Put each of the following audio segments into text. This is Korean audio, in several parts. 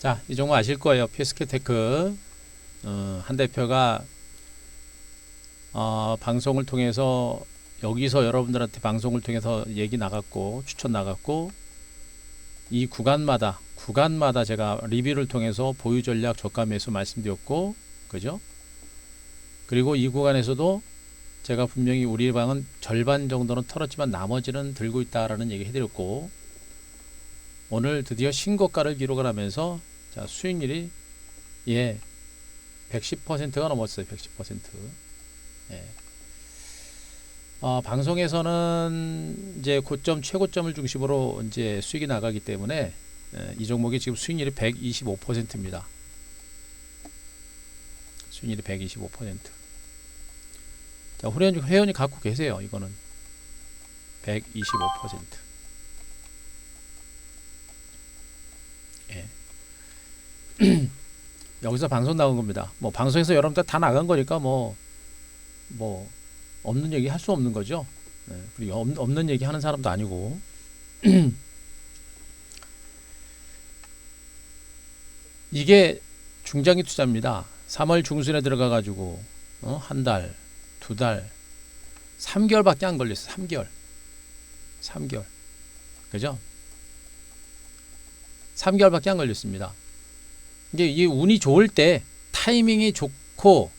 자, 이 종목 아실 거예요. PSK테크. 한 대표가 방송을 통해서 여기서 여러분들한테 방송을 통해서 얘기 나갔고 추천 나갔고 이 구간마다 제가 리뷰를 통해서 보유 전략 저가 매수 말씀드렸고 그죠? 그리고 이 구간에서도 제가 분명히 우리 방은 절반 정도는 털었지만 나머지는 들고 있다라는 얘기 해드렸고 오늘 드디어 신고가를 기록을 하면서 자, 수익률이 110%가 넘었어요. 110%. 예. 방송에서는 이제 고점 최고점을 중심으로 이제 수익이 나가기 때문에 이 종목이 지금 수익률이 125%입니다. 수익률이 125%. 자, 회원이 갖고 계세요. 이거는 125%. 예. 여기서 방송 나온 겁니다. 뭐 방송에서 여러분들 다 나간 거니까 뭐 없는 얘기 할 수 없는 거죠. 네, 그리고 없는 얘기 하는 사람도 아니고 이게 중장기 투자입니다. 3월 중순에 들어가 가지고 한 달, 두 달, 3개월밖에 안 걸렸어요. 3개월. 그죠? 3개월밖에 안 걸렸습니다. 이게 운이 좋을 때 타이밍이 좋고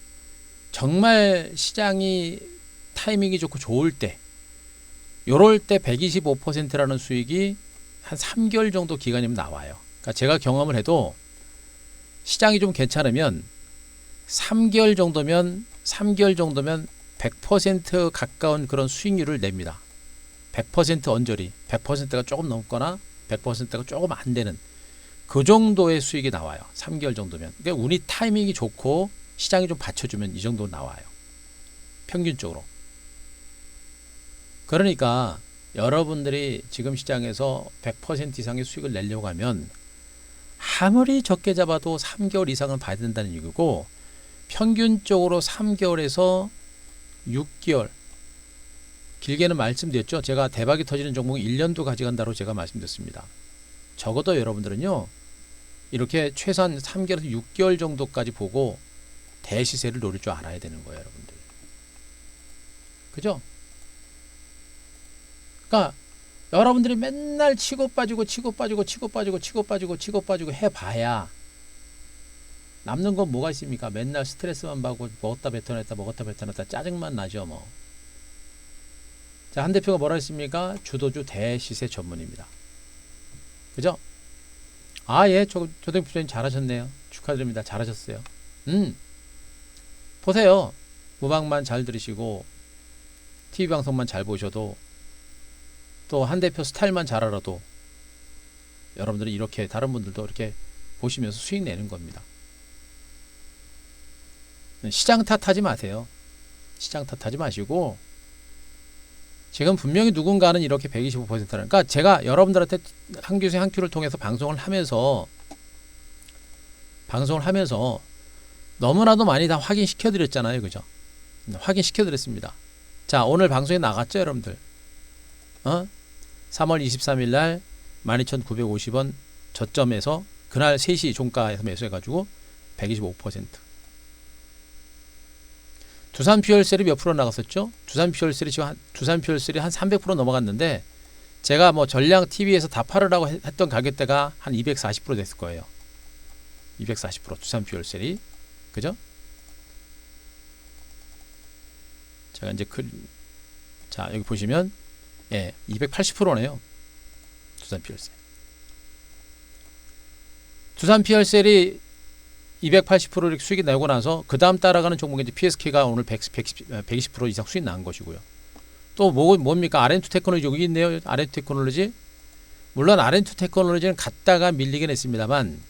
정말 시장이 타이밍이 좋고 좋을 때 요럴 때 125%라는 수익이 한 3개월 정도 기간이면 나와요. 그러니까 제가 경험을 해도 시장이 좀 괜찮으면 3개월 정도면 100% 가까운 그런 수익률을 냅니다. 100% 언저리, 100%가 조금 넘거나 100%가 조금 안 되는 그 정도의 수익이 나와요. 3개월 정도면. 그러니까 운이 타이밍이 좋고 시장이 좀 받쳐주면 이 정도 나와요. 평균적으로. 그러니까 여러분들이 지금 시장에서 100% 이상의 수익을 내려고 하면 아무리 적게 잡아도 3개월 이상은 봐야 된다는 얘기고 평균적으로 3개월에서 6개월 길게는 말씀드렸죠. 제가 대박이 터지는 종목은 1년도 가져간다고 제가 말씀드렸습니다. 적어도 여러분들은요. 이렇게 최소한 3개월에서 6개월 정도까지 보고 대시세를 노릴 줄 알아야 되는 거예요. 여러분들. 그죠? 그러니까 여러분들이 맨날 치고 빠지고 해봐야 남는 건 뭐가 있습니까? 맨날 스트레스만 받고 먹었다 뱉어냈다 짜증만 나죠. 뭐. 자, 한 대표가 뭐라 했습니까? 주도주 대시세 전문입니다. 그죠? 예, 조대표 부장님 잘하셨네요. 축하드립니다. 잘하셨어요. 보세요. 무방만 잘 들으시고 TV 방송만 잘 보셔도 또 한 대표 스타일만 잘 알아도 여러분들이 이렇게 다른 분들도 이렇게 보시면서 수익 내는 겁니다. 시장 탓하지 마세요. 시장 탓하지 마시고 지금 분명히 누군가는 이렇게 125%라는 그러니까 제가 여러분들한테 한 교수의 한 큐를 통해서 방송을 하면서 너무나도 많이 다 확인시켜 드렸잖아요. 그죠? 확인시켜 드렸습니다. 자, 오늘 방송에 나갔죠, 여러분들? 3월 23일 날 12,950원 저점에서 그날 3시 종가에서 매수해 가지고 125%. 두산 퓨얼셀이 몇 프로 나갔었죠? 두산 퓨얼셀이 한 300% 넘어갔는데 제가 뭐 전량 TV에서 다 팔으라고 했던 가격대가 한 240% 됐을 거예요. 240% 두산 퓨얼셀이. 그죠? 제가 이제 자, 여기 보시면 280%네요. 두산 퓨얼셀. 두산 퓨얼셀이 280% 수익이 나고 나서 그 다음 따라가는 종목이 이제 PSK가 오늘 120% 이상 수익 난 것이고요. 또 뭡니까? R&2 테크놀로지 여기 있네요. R&2 테크놀로지. 물론 R&2 테크놀로지는 갔다가 밀리긴 했습니다만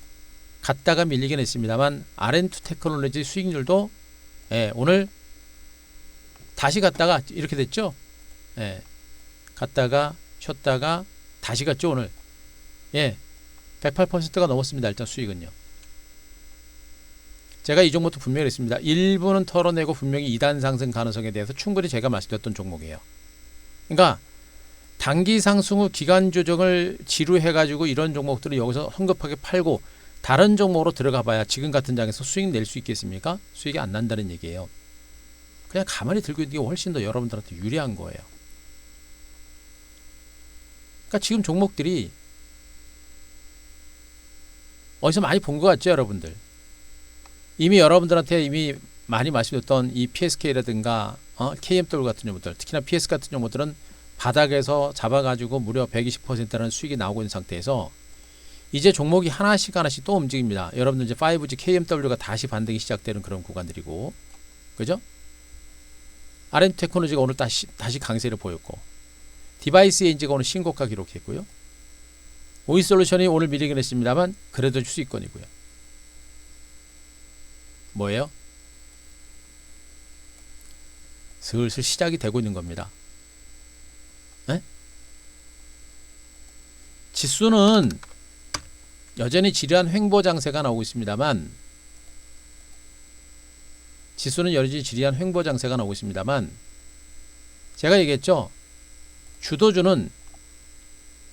R&2 테크놀로지 수익률도 오늘 다시 갔다가 이렇게 됐죠. 갔다가 쉬었다가 다시 갔죠. 오늘 108%가 넘었습니다. 일단 수익은요. 제가 이 종목도 분명히 했습니다. 일부는 털어내고 분명히 2단 상승 가능성에 대해서 충분히 제가 말씀드렸던 종목이에요. 그러니까 단기 상승 후 기간 조정을 지루해가지고 이런 종목들을 여기서 성급하게 팔고 다른 종목으로 들어가 봐야 지금 같은 장에서 수익 낼 수 있겠습니까? 수익이 안 난다는 얘기예요. 그냥 가만히 들고 있는 게 훨씬 더 여러분들한테 유리한 거예요. 그러니까 지금 종목들이 어디서 많이 본 것 같죠, 여러분들? 이미 여러분들한테 이미 많이 말씀드렸던 이 PSK라든가 KMW 같은 종목들, 특히나 PS 같은 종목들은 바닥에서 잡아가지고 무려 120%라는 수익이 나오고 있는 상태에서 이제 종목이 하나씩 또 움직입니다. 여러분들 이제 5G KMW가 다시 반등이 시작되는 그런 구간들이고, 그죠? R&D 테크놀로지가 오늘 다시 강세를 보였고, 디바이스 엔지가 오늘 신고가 기록했고요. 오이솔루션이 오늘 밀리긴 했습니다만 그래도 수익권이고요. 뭐예요? 슬슬 시작이 되고 있는 겁니다. 에? 지수는 여전히 지리한 횡보 장세가 나오고 있습니다만 제가 얘기했죠.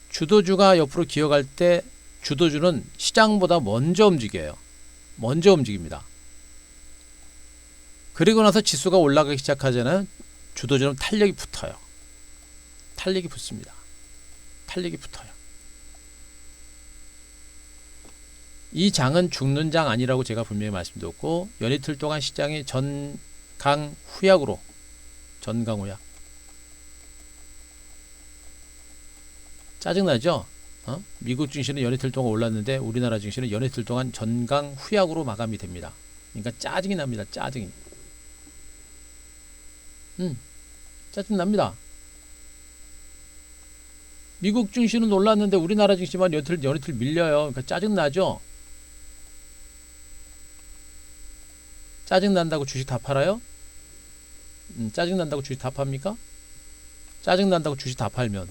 주도주가 옆으로 기어갈 때 주도주는 시장보다 먼저 움직여요. 먼저 움직입니다. 그리고 나서 지수가 올라가기 시작하잖아요. 주도주는 탄력이 붙어요. 탄력이 붙습니다. 탄력이 붙어요. 이 장은 죽는 장 아니라고 제가 분명히 말씀드렸고, 연이틀 동안 시장이 전강후약으로 짜증나죠? 미국 증시는 연이틀 동안 올랐는데 우리나라 증시는 연이틀 동안 전강후약으로 마감이 됩니다. 그러니까 짜증이 납니다. 짜증이. 짜증납니다. 미국 증시는 올랐는데 우리나라 증시만 연이틀 밀려요. 그러니까 짜증나죠? 짜증난다고 주식 다 팔아요? 짜증난다고 주식 다 팝니까? 짜증난다고 주식 다 팔면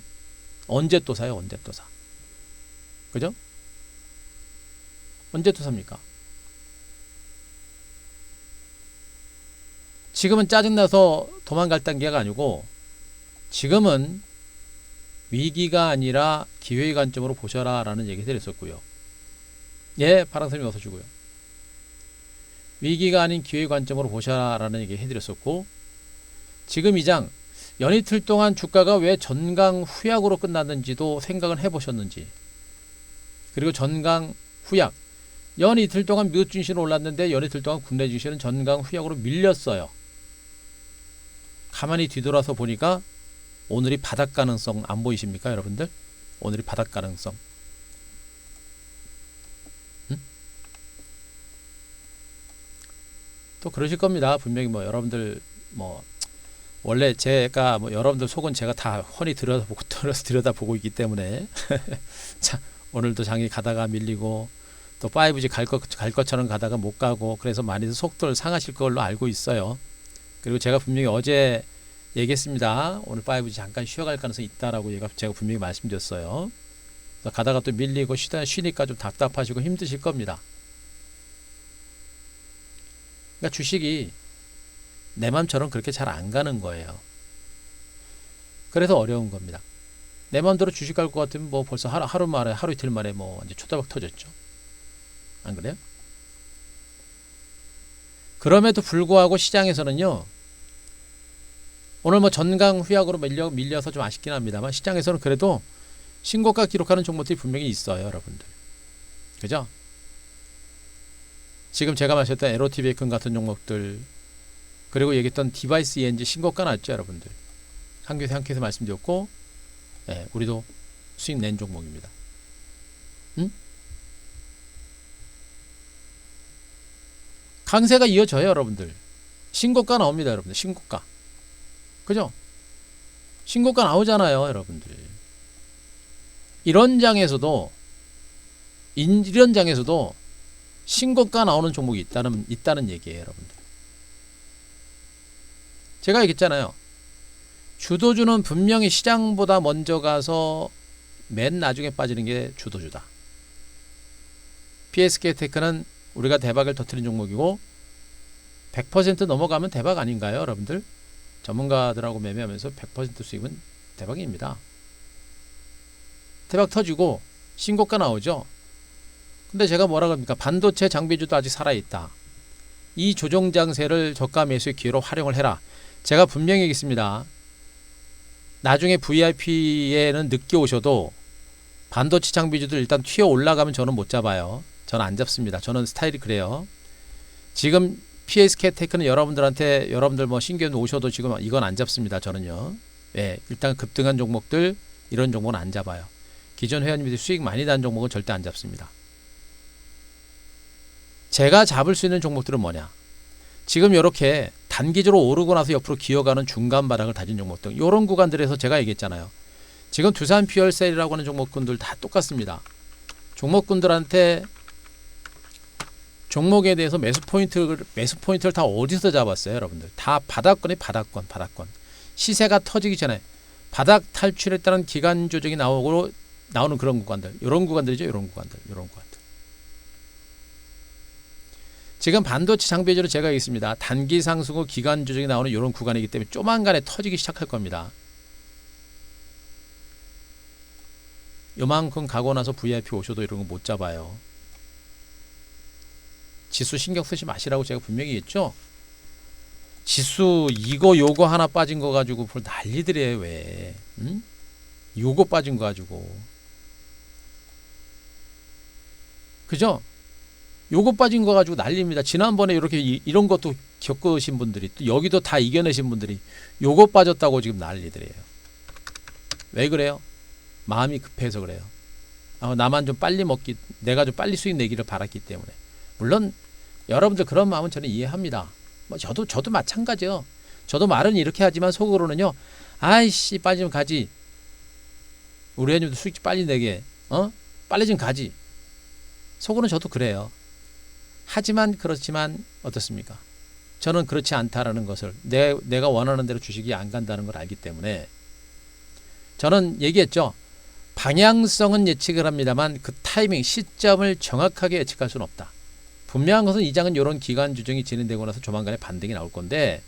언제 또 사요? 언제 또 사? 그죠? 언제 또 삽니까? 지금은 짜증나서 도망갈 단계가 아니고 지금은 위기가 아니라 기회의 관점으로 보셔라 라는 얘기 드렸었고요. 예, 파랑선생님 어서 주고요. 위기가 아닌 기회의 관점으로 보셔라 라는 얘기 해드렸었고, 지금 이 장 연이틀 동안 주가가 왜 전강후약으로 끝났는지도 생각을 해보셨는지, 그리고 전강후약, 연이틀 동안 미국 증시는 올랐는데 연이틀 동안 국내 증시는 전강후약으로 밀렸어요. 가만히 뒤돌아서 보니까 오늘이 바닥 가능성 안 보이십니까, 여러분들? 오늘이 바닥 가능성. 또 그러실 겁니다. 분명히 여러분들 원래 제가 여러분들 속은 제가 다 훤히 들여다보고 있기 때문에 자, 오늘도 장이 가다가 밀리고 또 5G 갈 것처럼 가다가 못 가고, 그래서 많이들 속도를 상하실 걸로 알고 있어요. 그리고 제가 분명히 어제 얘기했습니다. 오늘 5G 잠깐 쉬어갈 가능성이 있다라고 제가 분명히 말씀드렸어요. 그래서 가다가 또 밀리고 쉬니까 좀 답답하시고 힘드실 겁니다. 그러니까 주식이 내 맘처럼 그렇게 잘 안 가는 거예요. 그래서 어려운 겁니다. 내 맘대로 주식 갈 것 같으면 벌써 하루 이틀 만에 완전 초다박 터졌죠. 안 그래요? 그럼에도 불구하고 시장에서는요, 오늘 전강후약으로 밀려서 좀 아쉽긴 합니다만 시장에서는 그래도 신고가 기록하는 종목들이 분명히 있어요, 여러분들. 그죠? 지금 제가 말씀했던 에로티베이컨 같은 종목들, 그리고 얘기했던 디바이스 ENG 신고가 났죠, 여러분들. 한큐에서 말씀드렸고, 예, 우리도 수익 낸 종목입니다. 강세가 이어져요, 여러분들. 신고가 나옵니다, 여러분들. 신고가. 그죠? 신고가 나오잖아요, 여러분들. 이런 장에서도 신고가 나오는 종목이 있다는 얘기예요, 여러분들. 제가 얘기했잖아요. 주도주는 분명히 시장보다 먼저 가서 맨 나중에 빠지는 게 주도주다. PSK테크는 우리가 대박을 터뜨린 종목이고 100% 넘어가면 대박 아닌가요, 여러분들? 전문가들하고 매매하면서 100% 수익은 대박입니다. 대박 터지고 신고가 나오죠. 근데 제가 뭐라 그럽니까? 반도체 장비주도 아직 살아있다. 이 조정 장세를 저가 매수의 기회로 활용을 해라. 제가 분명히 얘기했습니다. 나중에 VIP에는 늦게 오셔도 반도체 장비주들 일단 튀어 올라가면 저는 못 잡아요. 저는 안 잡습니다. 저는 스타일이 그래요. 지금 PSK 테크는 여러분들 뭐 신규 오셔도 지금 이건 안 잡습니다. 저는요. 예, 일단 급등한 종목들 이런 종목은 안 잡아요. 기존 회원님들이 수익 많이 난 종목은 절대 안 잡습니다. 제가 잡을 수 있는 종목들은 뭐냐? 지금 이렇게 단기적으로 오르고 나서 옆으로 기어가는 중간 바닥을 다진 종목들, 이런 구간들에서 제가 얘기했잖아요. 지금 두산 퓨얼셀이라고 하는 종목군들 다 똑같습니다. 종목군들한테 종목에 대해서 매수 포인트를 다 어디서 잡았어요, 여러분들? 다 바닥권이 바닥권. 시세가 터지기 전에 바닥 탈출했다는 기간 조정이 나오는 그런 구간들, 이런 구간들이죠, 이런 구간들. 지금 반도체 장비주로 제가 있습니다. 단기 상승 후 기간 조정이 나오는 이런 구간이기 때문에 조만간에 터지기 시작할 겁니다. 요만큼 가고 나서 VIP 오셔도 이런 거 못 잡아요. 지수 신경 쓰지 마시라고 제가 분명히 했죠. 지수 이거 요거 하나 빠진 거 가지고 볼 난리들이에요. 왜? 응? 요거 빠진 거 가지고. 그죠? 요거 빠진 거 가지고 난리입니다. 지난번에 이렇게 이런 것도 겪으신 분들이 또 여기도 다 이겨내신 분들이 요거 빠졌다고 지금 난리들이에요. 왜 그래요? 마음이 급해서 그래요. 나만 좀 빨리 내가 좀 빨리 수익 내기를 바랐기 때문에. 물론 여러분들 그런 마음은 저는 이해합니다. 뭐 저도 마찬가지요. 저도 말은 이렇게 하지만 속으로는요. 아이씨 빨리 좀 가지. 우리 회원님도 수익 빨리 내게. 빨리 좀 가지. 속으로는 저도 그래요. 하지만 그렇지만 어떻습니까? 저는 그렇지 않다라는 것을 내가 원하는 대로 주식이 안 간다는 걸 알기 때문에 저는 얘기했죠. 방향성은 예측을 합니다만 그 타이밍 시점을 정확하게 예측할 수는 없다. 분명한 것은 이 장은 이런 기간 조정이 진행되고 나서 조만간에 반등이 나올 건데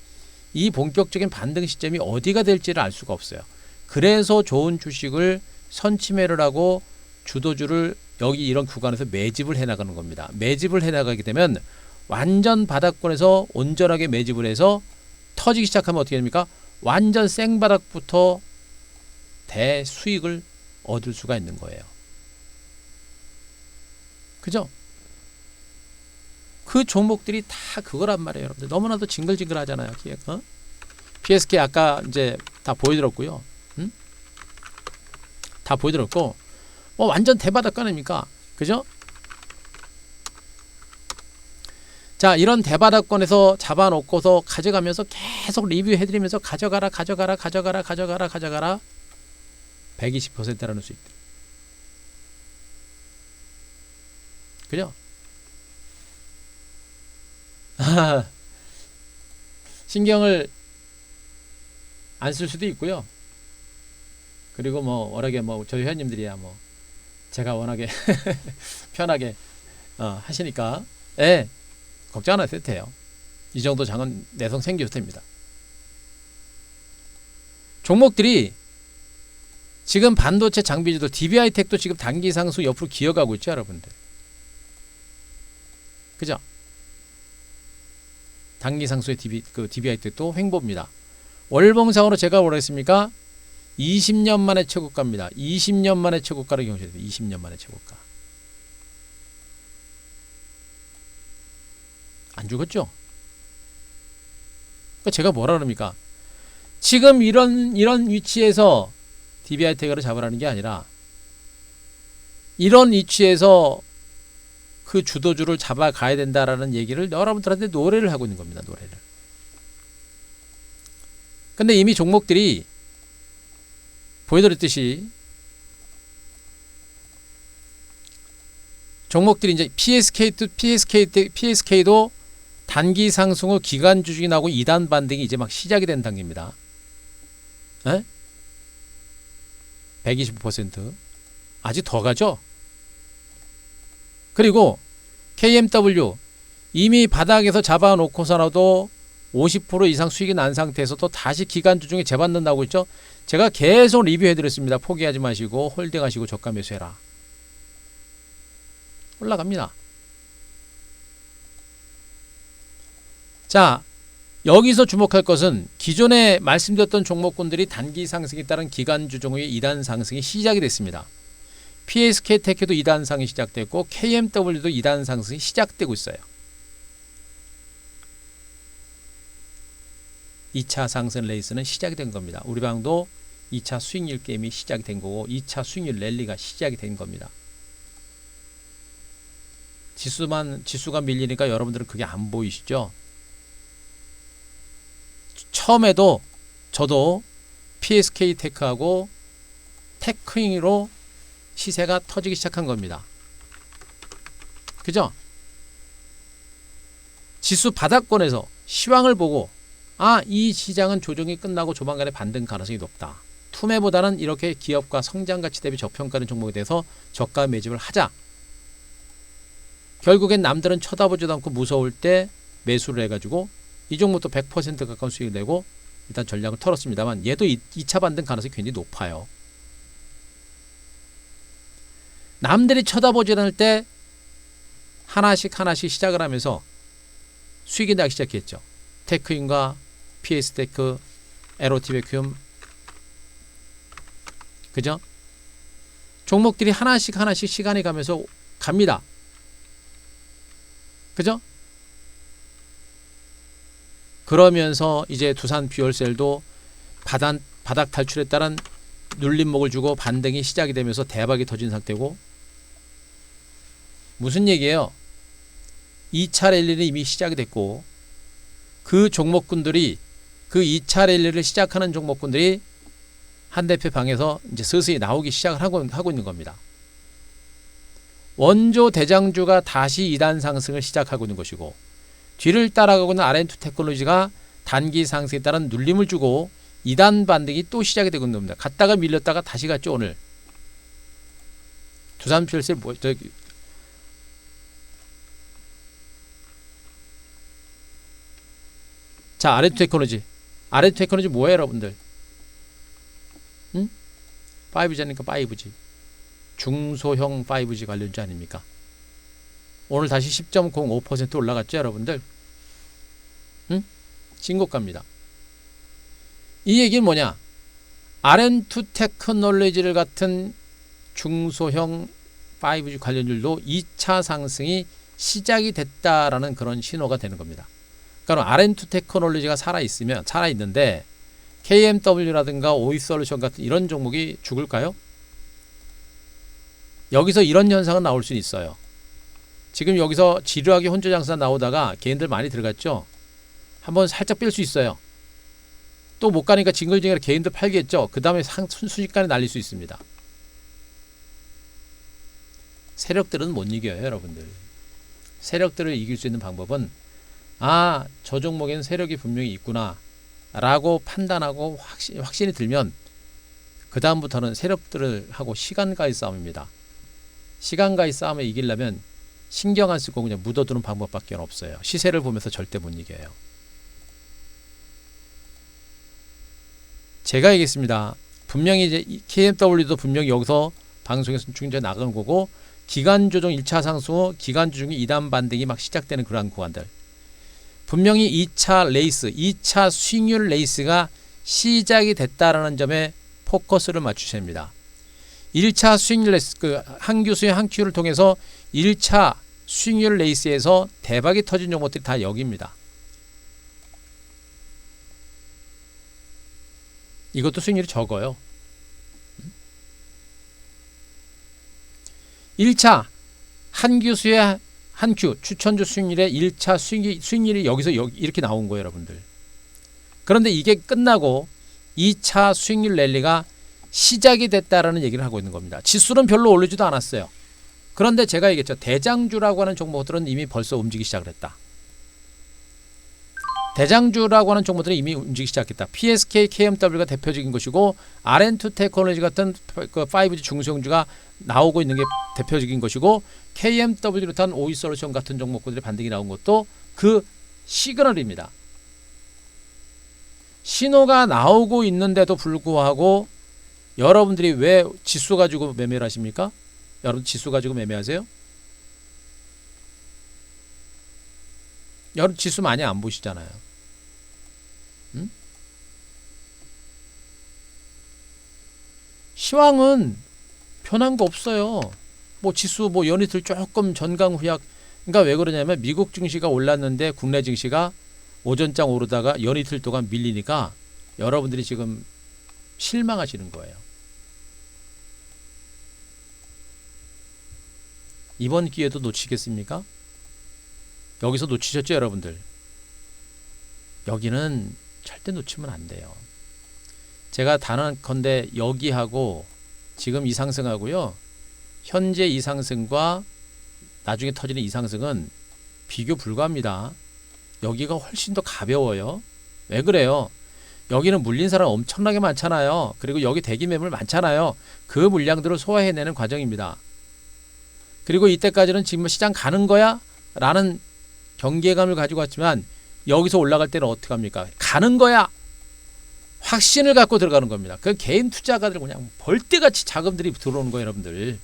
이 본격적인 반등 시점이 어디가 될지를 알 수가 없어요. 그래서 좋은 주식을 선침해를 하고 주도주를 여기 이런 구간에서 매집을 해나가는 겁니다. 매집을 해나가게 되면 완전 바닥권에서 온전하게 매집을 해서 터지기 시작하면 어떻게 됩니까? 완전 생바닥부터 대수익을 얻을 수가 있는 거예요. 그죠? 그 종목들이 다 그거란 말이에요. 여러분들 너무나도 징글징글 하잖아요. PSK 아까 이제 다 보여드렸고요. 다 보여드렸고 완전 대바닥권 아닙니까? 그죠? 자, 이런 대바닥권에서 잡아놓고서 가져가면서 계속 리뷰해드리면서 가져가라 120%라는 수익. 그죠? 신경을 안 쓸 수도 있고요. 그리고 워낙에 저희 회원님들이야 제가 워낙에 편하게 하시니까 걱정 안 하셔도 돼요. 이 정도 장은 내성 생겨도 됩니다. 종목들이 지금 반도체 장비주도 DBI텍도 지금 단기 상승 옆으로 기어가고 있죠, 여러분들. 그죠? 단기 상승의 DBI텍도 횡보입니다. 월봉상으로 제가 뭐라 했습니까? 20년 만에 최고가입니다. 20년 만에 최고가를 경신해야 돼요. 20년 만에 최고가. 안 죽었죠? 그러니까 제가 뭐라 그럽니까? 지금 이런 위치에서 DBI텍을 잡으라는 게 아니라 이런 위치에서 그 주도주를 잡아가야 된다라는 얘기를 여러분들한테 노래를 하고 있는 겁니다. 노래를. 근데 이미 종목들이 보여드렸듯이 종목들이 이제 PSK도 단기 상승 후 기간 조정이 나고 2단 반등이 이제 막 시작이 된 단계입니다. 125% 아직 더 가죠. 그리고 KMW 이미 바닥에서 잡아놓고서라도 50% 이상 수익이 난 상태에서도 다시 기간 조정에 재받는다고 했죠. 제가 계속 리뷰해드렸습니다. 포기하지 마시고 홀딩하시고 저가 매수해라. 올라갑니다. 자, 여기서 주목할 것은 기존에 말씀드렸던 종목군들이 단기 상승에 따른 기간 주종의 2단 상승이 시작이 됐습니다. PSK테크도 2단 상승이 시작됐고 KMW도 2단 상승이 시작되고 있어요. 2차 상승 레이스는 시작이 된 겁니다. 우리 방도 2차 수익률 게임이 시작이 된 거고 2차 수익률 랠리가 시작이 된 겁니다. 지수가 밀리니까 여러분들은 그게 안 보이시죠? 처음에도 저도 PSK테크하고 테크잉으로 시세가 터지기 시작한 겁니다. 그죠? 지수 바닥권에서 시황을 보고 이 시장은 조정이 끝나고 조만간에 반등 가능성이 높다. 투매보다는 이렇게 기업과 성장가치 대비 저평가된 종목에 대해서 저가 매집을 하자. 결국엔 남들은 쳐다보지도 않고 무서울 때 매수를 해가지고 이 종목도 100% 가까운 수익을 내고 일단 전략을 털었습니다만 얘도 2차 반등 가능성이 굉장히 높아요. 남들이 쳐다보지 않을 때 하나씩 시작을 하면서 수익이 나기 시작했죠. 테크인과 PS테크, 에로티베큐움, 그죠? 종목들이 하나씩 시간이 가면서 갑니다. 그죠? 그러면서 이제 두산 뷰얼셀도 바닥 탈출에 따른 눌림목을 주고 반등이 시작이 되면서 대박이 터진 상태고, 무슨 얘기예요? 2차 랠리는 이미 시작이 됐고 그 종목군들이 그 2차 랠리를 시작하는 종목군들이 한 대표 방에서 이제 서서히 나오기 시작을 하고 있는 겁니다. 원조 대장주가 다시 2단 상승을 시작하고 있는 것이고 뒤를 따라가고 있는 R&D 테크놀로지가 단기 상승에 따른 눌림을 주고 2단 반등이 또 시작이 되고 있는 겁니다. 갔다가 밀렸다가 다시 갔죠. 오늘 두산 퓨얼셀 자, R&D 테크놀로지 뭐예요, 여러분들? 5G니까 5G. 중소형 5G 관련주 아닙니까? 오늘 다시 10.05% 올라갔죠, 여러분들? 신고가입니다. 이 얘기는 뭐냐? R&D 테크놀로지를 같은 중소형 5G 관련주도 2차 상승이 시작이 됐다라는 그런 신호가 되는 겁니다. 그러니까 R&D 테크놀로지가 살아있는데 KMW라든가 오이솔루션 같은 이런 종목이 죽을까요? 여기서 이런 현상은 나올 수 있어요. 지금 여기서 지루하게 혼조 장사 나오다가 개인들 많이 들어갔죠. 한번 살짝 뺄 수 있어요. 또 못 가니까 징글징글 개인들 팔겠죠. 그 다음에 순식간에 날릴 수 있습니다. 세력들은 못 이겨요, 여러분들. 세력들을 이길 수 있는 방법은 저 종목에는 세력이 분명히 있구나 라고 판단하고 확신이 들면 그 다음부터는 세력들을 하고 시간과의 싸움입니다. 시간과의 싸움에 이기려면 신경 안 쓰고 그냥 묻어두는 방법밖에 없어요. 시세를 보면서 절대 못 이겨요. 제가 얘기했습니다. 분명히 이제 KMW도 분명히 여기서 방송에서 중재 나가는 거고 기간 조정 1차 상승 후 기간 조정이 2단 반등이 막 시작되는 그러한 구간들. 분명히 2차 레이스, 2차 수익률 레이스가 시작이 됐다라는 점에 포커스를 맞추셔야 합니다. 1차 수익률 레이스, 한 교수의 한 큐를 통해서 1차 수익률 레이스에서 대박이 터진 종목들이 다 여기입니다. 이것도 수익률이 적어요. 1차 한 교수의 한 큐 추천주 수익률의 1차 수익률이 여기서 이렇게 나온 거예요, 여러분들. 그런데 이게 끝나고 2차 수익률 랠리가 시작이 됐다라는 얘기를 하고 있는 겁니다. 지수는 별로 오르지도 않았어요. 그런데 제가 얘기했죠. 대장주라고 하는 종목들은 이미 벌써 움직이기 시작을 했다. 대장주라고 하는 종목들은 이미 움직이기 시작했다. PSK, KMW가 대표적인 것이고 R&D 테크놀로지 같은 5G 중소형주가 나오고 있는 게 대표적인 것이고 KMW를 탄 오이솔루션 같은 종목들의 반등이 나온 것도 그 시그널입니다. 신호가 나오고 있는데도 불구하고 여러분들이 왜 지수 가지고 매매를 하십니까? 여러분 지수 가지고 매매하세요? 여러 지수 많이 안 보시잖아요. 응? 시황은 변한 거 없어요. 뭐 지수 뭐 연이틀 조금 전강 후약. 그러니까 왜 그러냐면 미국 증시가 올랐는데 국내 증시가 오전장 오르다가 연이틀 동안 밀리니까 여러분들이 지금 실망하시는 거예요. 이번 기회도 놓치겠습니까? 여기서 놓치셨죠, 여러분들? 여기는 절대 놓치면 안 돼요. 제가 단언컨대 여기하고 지금 이 상승하고요, 현재 이 상승과 나중에 터지는 이 상승은 비교 불가합니다. 여기가 훨씬 더 가벼워요. 왜 그래요? 여기는 물린 사람 엄청나게 많잖아요. 그리고 여기 대기 매물 많잖아요. 그 물량들을 소화해내는 과정입니다. 그리고 이때까지는 지금 시장 가는 거야? 라는 경계감을 가지고 왔지만 여기서 올라갈 때는 어떻게 합니까? 가는 거야! 확신을 갖고 들어가는 겁니다. 그 개인 투자가들 그냥 벌떼같이 자금들이 들어오는 거예요, 여러분들.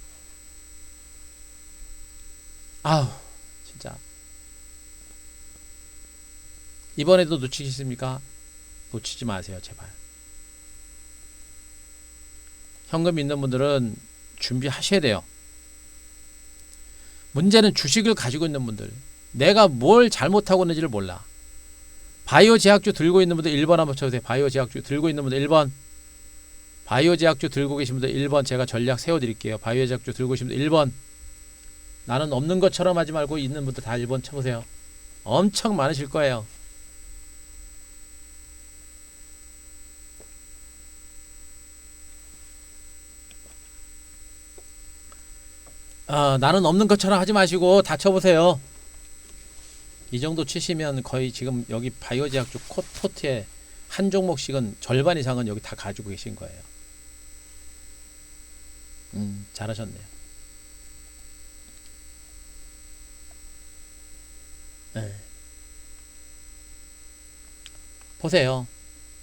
아우, 진짜. 이번에도 놓치겠습니까? 놓치지 마세요, 제발. 현금 있는 분들은 준비하셔야 돼요. 문제는 주식을 가지고 있는 분들, 내가 뭘 잘못하고 있는지를 몰라. 바이오 제약주 들고 있는 분들 1번 한번 쳐주세요. 바이오 제약주 들고 있는 분들 1번. 바이오 제약주 들고 계신 분들 1번 제가 전략 세워드릴게요. 바이오 제약주 들고 계신 분들 1번. 나는 없는 것처럼 하지 말고 있는 분들 다 1번 쳐보세요. 엄청 많으실 거예요. 나는 없는 것처럼 하지 마시고 다 쳐보세요. 이 정도 치시면 거의 지금 여기 바이오 제약주 포트에 한 종목씩은 절반 이상은 여기 다 가지고 계신 거예요. 잘하셨네요. 네. 보세요.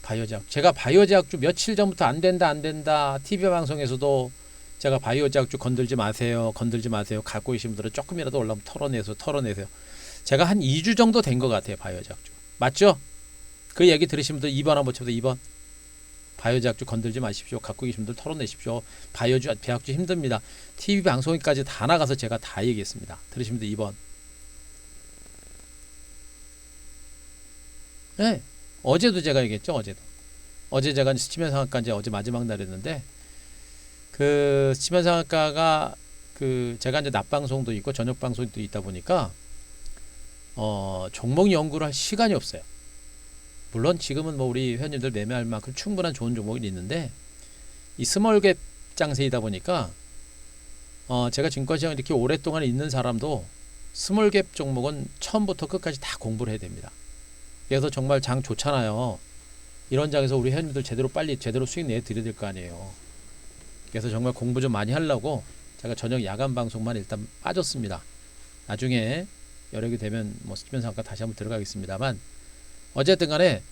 바이오 제약. 제가 바이오 제약주 며칠 전부터 안 된다 TV 방송에서도 제가 바이오 제약주 건들지 마세요. 갖고 계신 분들은 조금이라도 올라오면 털어내세요. 제가 한 2주 정도 된 것 같아요. 바이오 제약주. 맞죠? 그 얘기 들으신 분들 2번 한번 쳐보세요. 2번. 바이오 제약주 건들지 마십시오. 갖고 계신 분들 털어내십시오. 바이오 제약주 힘듭니다. TV 방송까지 다 나가서 제가 다 얘기했습니다. 들으신 분들 2번. 네. 어제도 제가 얘기했죠. 어제 제가 수치면상학과 이제 어제 마지막 날이었는데 그 수치면상학과가 그 제가 이제 낮 방송도 있고 저녁 방송도 있다 보니까 종목 연구를 할 시간이 없어요. 물론 지금은 뭐 우리 회원님들 매매할 만큼 충분한 좋은 종목이 있는데 이 스몰갭 장세이다 보니까 제가 증권시장에 이렇게 오랫동안 있는 사람도 스몰갭 종목은 처음부터 끝까지 다 공부를 해야 됩니다. 그래서 정말 장 좋잖아요. 이런 장에서 우리 회원님들 제대로 수익 내드려야 될 거 아니에요. 그래서 정말 공부 좀 많이 하려고 제가 저녁 야간 방송만 일단 빠졌습니다. 나중에 여력이 되면 뭐 수치면상학과 다시 한번 들어가겠습니다만 어쨌든 간에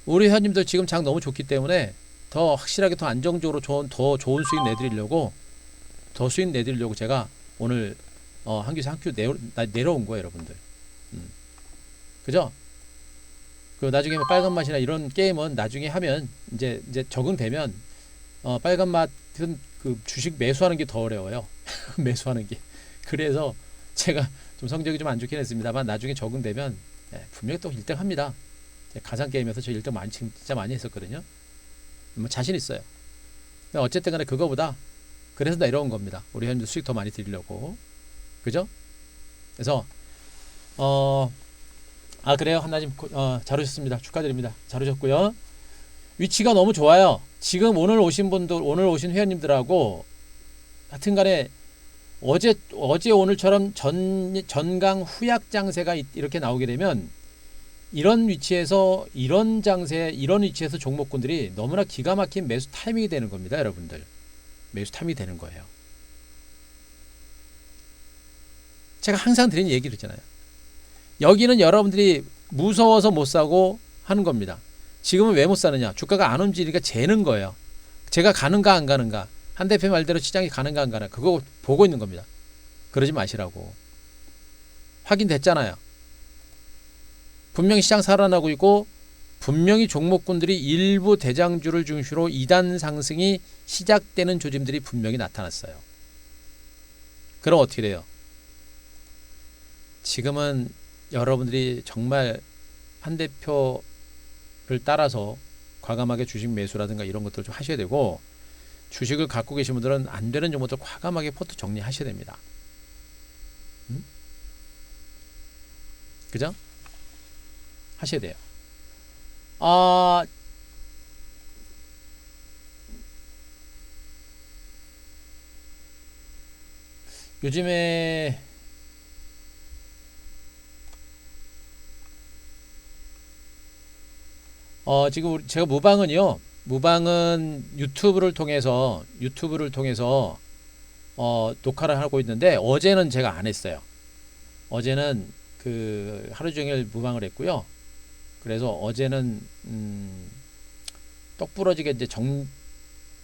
우리 회원님들 지금 장 너무 좋기 때문에 더 확실하게 더 안정적으로 더 좋은 수익 내드리려고 제가 오늘 한 큐 내려온 거예요, 여러분들. 그죠? 그 나중에 뭐 빨간 맛이나 이런 게임은 나중에 하면 이제 적응되면 빨간 맛은 그 주식 매수하는 게 더 어려워요. 매수하는 게. 그래서 제가 좀 성적이 좀 안 좋긴 했습니다만 나중에 적응되면 분명히 또 1등 합니다. 가상 게임에서 저 1등 진짜 많이 했었거든요. 뭐 자신 있어요. 어쨌든 간에 그거보다 그래서 내려온 겁니다. 우리 현재 수익 더 많이 드리려고. 그죠? 그래서 그래요. 한나님 잘 오셨습니다. 축하드립니다. 잘 오셨고요. 위치가 너무 좋아요. 지금 오늘 오신 회원님들하고 하여튼간에 어제 오늘처럼 전강 후약 장세가 이렇게 나오게 되면 이런 위치에서 종목군들이 너무나 기가 막힌 매수 타이밍이 되는 겁니다, 여러분들. 매수 타이밍이 되는 거예요. 제가 항상 드리는 얘기를 있잖아요. 여기는 여러분들이 무서워서 못 사고 하는 겁니다. 지금은 왜 못 사느냐? 주가가 안 움직이니까 재는 거예요. 제가 가는가 안 가는가. 한 대표 말대로 시장이 가는가 안 가는가. 그거 보고 있는 겁니다. 그러지 마시라고. 확인됐잖아요. 분명히 시장 살아나고 있고 분명히 종목군들이 일부 대장주를 중심으로 2단 상승이 시작되는 조짐들이 분명히 나타났어요. 그럼 어떻게 돼요? 지금은 여러분들이 정말 한 대표를 따라서 과감하게 주식 매수라든가 이런 것들을 좀 하셔야 되고, 주식을 갖고 계신 분들은 안 되는 종목들 과감하게 포트 정리하셔야 됩니다. 그죠? 하셔야 돼요. 요즘에 지금 제가 무방은 유튜브를 통해서 녹화를 하고 있는데, 어제는 제가 안 했어요. 어제는 그 하루 종일 무방을 했고요. 그래서 어제는 떡 부러지게 이제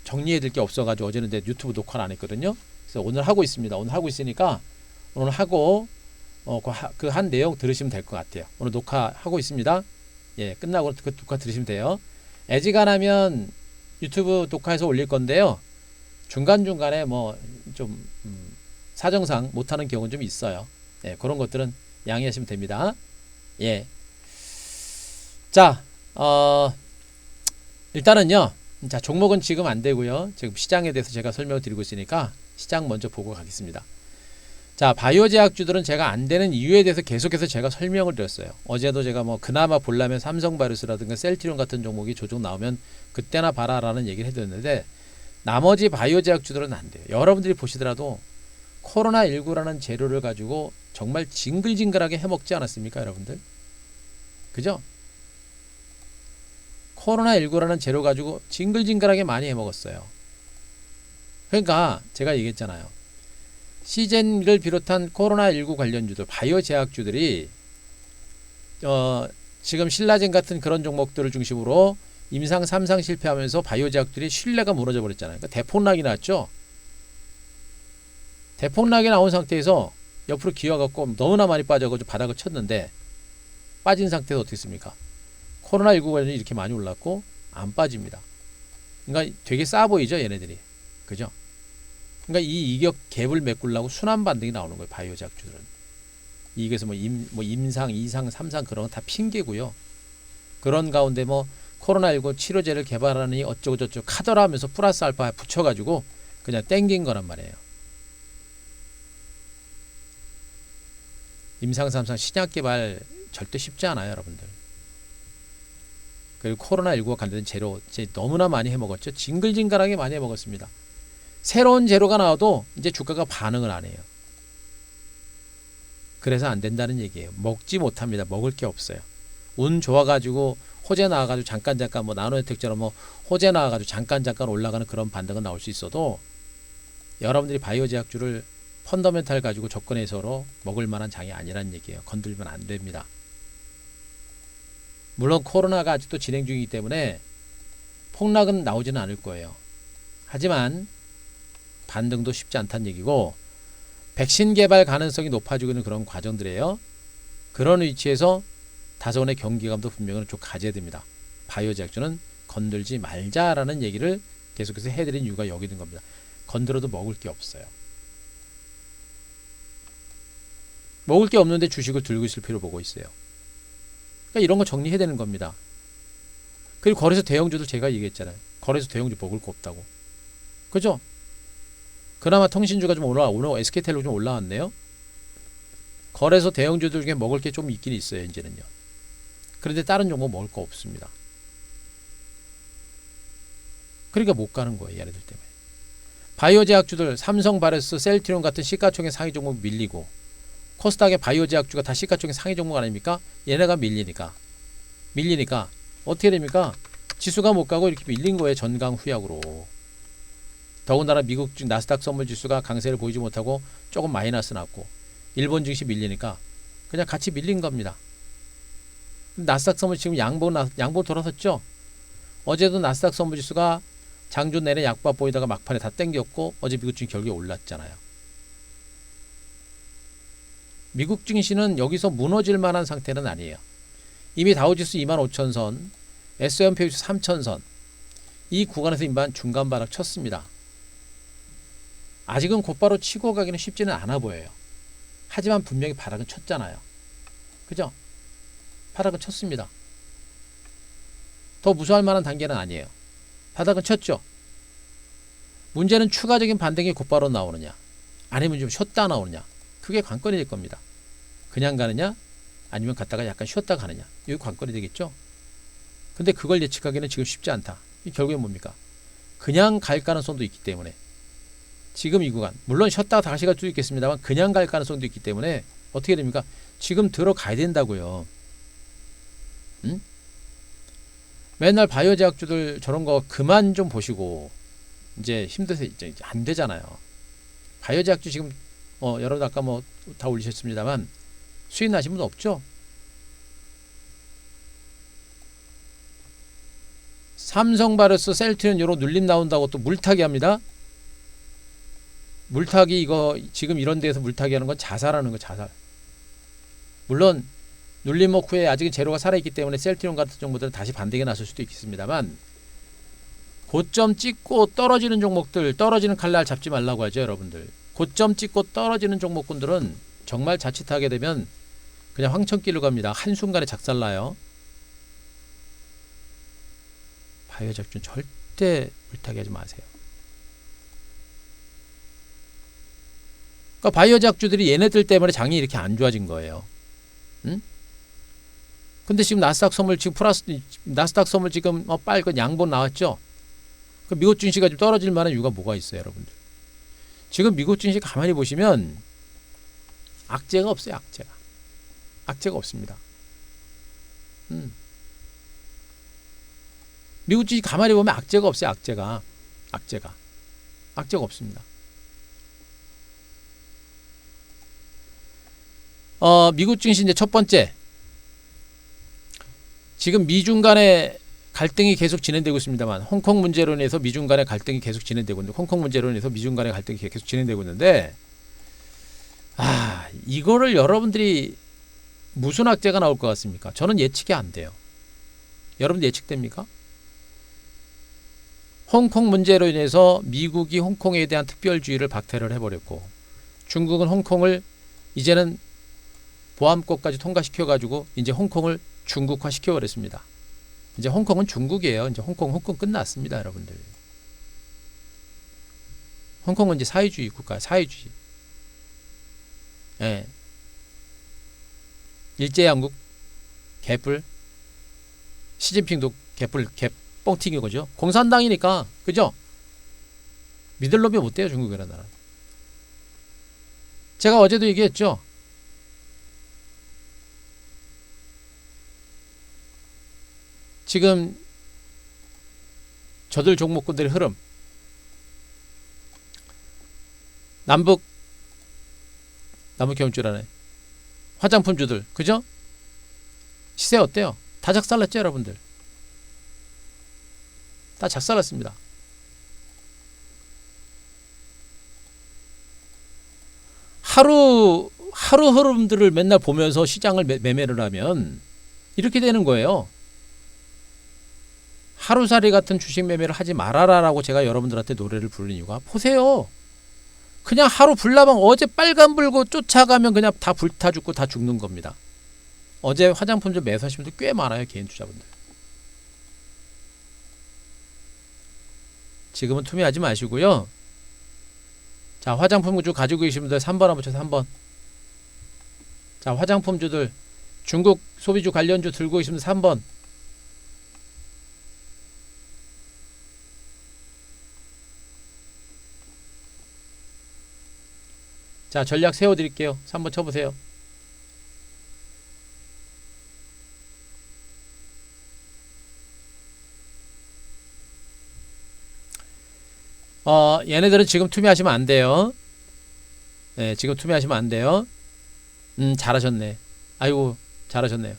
정리해야 될 게 없어가지고 어제는 이제 유튜브 녹화를 안 했거든요. 그래서 오늘 하고 있습니다. 오늘 하고 있으니까 오늘 하고 그 한 내용 들으시면 될 것 같아요. 오늘 녹화하고 있습니다. 예, 끝나고 그 녹화 들으시면 돼요. 애지간하면 유튜브 녹화해서 올릴 건데요. 중간중간에 뭐 좀 사정상 못하는 경우는 좀 있어요. 예, 그런 것들은 양해하시면 됩니다. 예. 자, 일단은요. 자, 종목은 지금 안 되고요. 지금 시장에 대해서 제가 설명을 드리고 있으니까 시장 먼저 보고 가겠습니다. 자, 바이오 제약주들은 제가 안 되는 이유에 대해서 계속해서 제가 설명을 드렸어요. 어제도 제가 뭐 그나마 보려면 삼성바이오스라든가 셀트리온 같은 종목이 조정 나오면 그때나 봐라라는 얘기를 해드렸는데, 나머지 바이오 제약주들은 안 돼요. 여러분들이 보시더라도 코로나19라는 재료를 가지고 정말 징글징글하게 해먹지 않았습니까, 여러분들? 그죠? 코로나19라는 재료 가지고 징글징글하게 많이 해먹었어요. 그러니까 제가 얘기했잖아요. 시젠을 비롯한 코로나19 관련주들, 바이오 제약주들이 지금 신라젠 같은 그런 종목들을 중심으로 임상 3상 실패하면서 바이오 제약들이 신뢰가 무너져 버렸잖아요. 그러니까 대폭락이 났죠. 대폭락이 나온 상태에서 옆으로 기어갖고 너무나 많이 빠져가지고 바닥을 쳤는데, 빠진 상태에서 어떻게 했습니까? 코로나19 관련이 이렇게 많이 올랐고 안 빠집니다. 그러니까 되게 싸 보이죠, 얘네들이. 그죠? 그러니까 이 이격 갭을 메꾸려고 순환 반등이 나오는 거예요, 바이오 제약주들은. 이게서 임상, 2상, 3상 그런 건 다 핑계고요. 그런 가운데 뭐 코로나19 치료제를 개발하니 어쩌고 저쩌고 카더라 하면서 플러스 알파 붙여가지고 그냥 땡긴 거란 말이에요. 임상 3상 신약 개발 절대 쉽지 않아요, 여러분들. 그리고 코로나19와 관련된 재료 이제 너무나 많이 해먹었죠. 징글징글하게 많이 해먹었습니다. 새로운 재료가 나와도 이제 주가가 반응을 안 해요. 그래서 안 된다는 얘기예요. 먹지 못합니다. 먹을 게 없어요. 운 좋아가지고 호재 나와가지고 잠깐 뭐 나노혜택처럼 뭐 호재 나와가지고 잠깐 올라가는 그런 반등은 나올 수 있어도, 여러분들이 바이오 제약주를 펀더멘탈 가지고 접근해서로 먹을 만한 장이 아니라는 얘기예요. 건들면 안 됩니다. 물론 코로나가 아직도 진행 중이기 때문에 폭락은 나오지는 않을 거예요. 하지만 반등도 쉽지 않다는 얘기고, 백신 개발 가능성이 높아지고 있는 그런 과정들이에요. 그런 위치에서 다소간의 경기감도 분명히 좀 가져야 됩니다. 바이오 제약주는 건들지 말자라는 얘기를 계속해서 해드린 이유가 여기 있는 겁니다. 건들어도 먹을 게 없어요. 먹을 게 없는데 주식을 들고 있을 필요 보고 있어요. 그러니까 이런 거 정리해야 되는 겁니다. 그리고 거래소 대형주도 제가 얘기했잖아요. 거래소 대형주 먹을 거 없다고. 그죠? 그나마 통신주가 좀 오늘 SK텔레콤 좀 올라왔네요. 거래소 대형주들 중에 먹을 게 좀 있긴 있어요, 이제는요. 그런데 다른 종목 먹을 거 없습니다. 그러니까 못 가는 거예요, 얘네들 때문에. 바이오 제약주들 삼성바이오스, 셀트리온 같은 시가총액 상위 종목 밀리고, 코스닥의 바이오 제약주가 다 시가총액 상위 종목 아닙니까? 얘네가 밀리니까 어떻게 됩니까? 지수가 못 가고 이렇게 밀린 거예요, 전강 후약으로. 더군다나 미국 나스닥 선물 지수가 강세를 보이지 못하고 조금 마이너스 났고, 일본 증시 밀리니까 그냥 같이 밀린 겁니다. 나스닥 선물 지금 양보 돌아섰죠. 어제도 나스닥 선물 지수가 장중 내내 약밥 보이다가 막판에 다 땡겼고, 어제 미국 증시 결국에 올랐잖아요. 미국 증시는 여기서 무너질 만한 상태는 아니에요. 이미 다우지수 25,000선, S&P 3,000선 이 구간에서 이만 중간 바닥 쳤습니다. 아직은 곧바로 치고 가기는 쉽지는 않아 보여요. 하지만 분명히 바닥은 쳤잖아요. 그죠? 바닥은 쳤습니다. 더 무서워할 만한 단계는 아니에요. 바닥은 쳤죠. 문제는 추가적인 반등이 곧바로 나오느냐 아니면 좀 쉬었다 나오느냐, 그게 관건이 될 겁니다. 그냥 가느냐 아니면 갔다가 약간 쉬었다 가느냐, 이게 관건이 되겠죠. 근데 그걸 예측하기는 지금 쉽지 않다. 결국엔 뭡니까? 그냥 갈 가능성도 있기 때문에 지금 이 구간, 물론 쉬었다가 다시 갈 수도 있겠습니다만 그냥 갈 가능성도 있기 때문에 어떻게 됩니까? 지금 들어가야 된다고요. 응? 맨날 바이오 제약주들 저런 거 그만 좀 보시고 이제 힘들어서 이제 안 되잖아요. 바이오 제약주 지금 여러분 아까 뭐 다 올리셨습니다만 수익 나신 분 없죠? 삼성바이오로스, 셀트리온 요런 눌림 나온다고 또 물타기 합니다. 물타기, 이거 지금 이런 데에서 물타기 하는 건 자살하는 거, 자살. 물론 눌림목 후에 아직은 제로가 살아있기 때문에 셀트리온 같은 종목들은 다시 반등이 났을 수도 있겠습니다만 고점 찍고 떨어지는 종목들, 떨어지는 칼날 잡지 말라고 하죠, 여러분들. 고점 찍고 떨어지는 종목군들은 정말 자칫하게 되면 그냥 황천길로 갑니다. 한순간에 작살나요. 바이오 제약주는 절대 물타기 하지 마세요. 그러니까 바이오 제약주들이 얘네들 때문에 장이 이렇게 안 좋아진 거예요. 응? 근데 지금 나스닥 선물 지금 플러스, 나스닥 선물 지금 빨간 양본 나왔죠? 그 미국 증시가 좀 떨어질 만한 이유가 뭐가 있어요, 여러분들? 지금 미국 증시 가만히 보시면 악재가 없어요, 악재가. 악재가 없습니다. 미국 증시 가만히 보면 악재가 없어요, 악재가. 악재가 없습니다. 미국 증시 이제 첫 번째, 지금 미중 간의 갈등이 계속 진행되고 있습니다만 홍콩 문제로 인해서 미중 간의 갈등이 계속 진행되고 있는데, 홍콩 문제로 인해서 미중 간의 갈등이 계속 진행되고 있는데, 이거를 여러분들이 무슨 악재가 나올 것 같습니까? 저는 예측이 안 돼요. 여러분들 예측됩니까? 홍콩 문제로 인해서 미국이 홍콩에 대한 특별주의를 박탈을 해버렸고, 중국은 홍콩을 이제는 보안법까지 통과시켜가지고 이제 홍콩을 중국화 시켜버렸습니다. 이제 홍콩은 중국이에요. 이제 홍콩 끝났습니다, 여러분들. 홍콩은 이제 사회주의 국가, 사회주의. 예. 일제양국, 개뿔, 시진핑도 개뿔, 뻥튀기 거죠. 공산당이니까, 그죠? 믿을 놈이 못 돼요, 중국이라는 나라. 제가 어제도 얘기했죠. 지금 저들 종목군들의 흐름, 남북 경주라네, 화장품주들, 그죠? 시세 어때요? 다 작살났죠, 여러분들? 다 작살났습니다. 하루 흐름들을 맨날 보면서 시장을 매매를 하면 이렇게 되는 거예요. 하루살이 같은 주식 매매를 하지 말아라라고 제가 여러분들한테 노래를 부르는 이유가, 보세요. 그냥 하루 불나방 어제 빨간 불고 쫓아가면 그냥 다 불타 죽고 다 죽는 겁니다. 어제 화장품점 매수하신 분들 꽤 많아요, 개인 투자분들. 지금은 투매하지 마시고요. 자, 화장품주 가지고 계신 분들 3번 한번 쳐서 3번. 자, 화장품주들 중국 소비주 관련주 들고 계시면 3번. 자, 전략 세워드릴게요. 3번 쳐보세요. 얘네들은 지금 투매하시면 안 돼요. 네, 지금 투매하시면 안 돼요. 잘하셨네. 아이고, 잘하셨네요.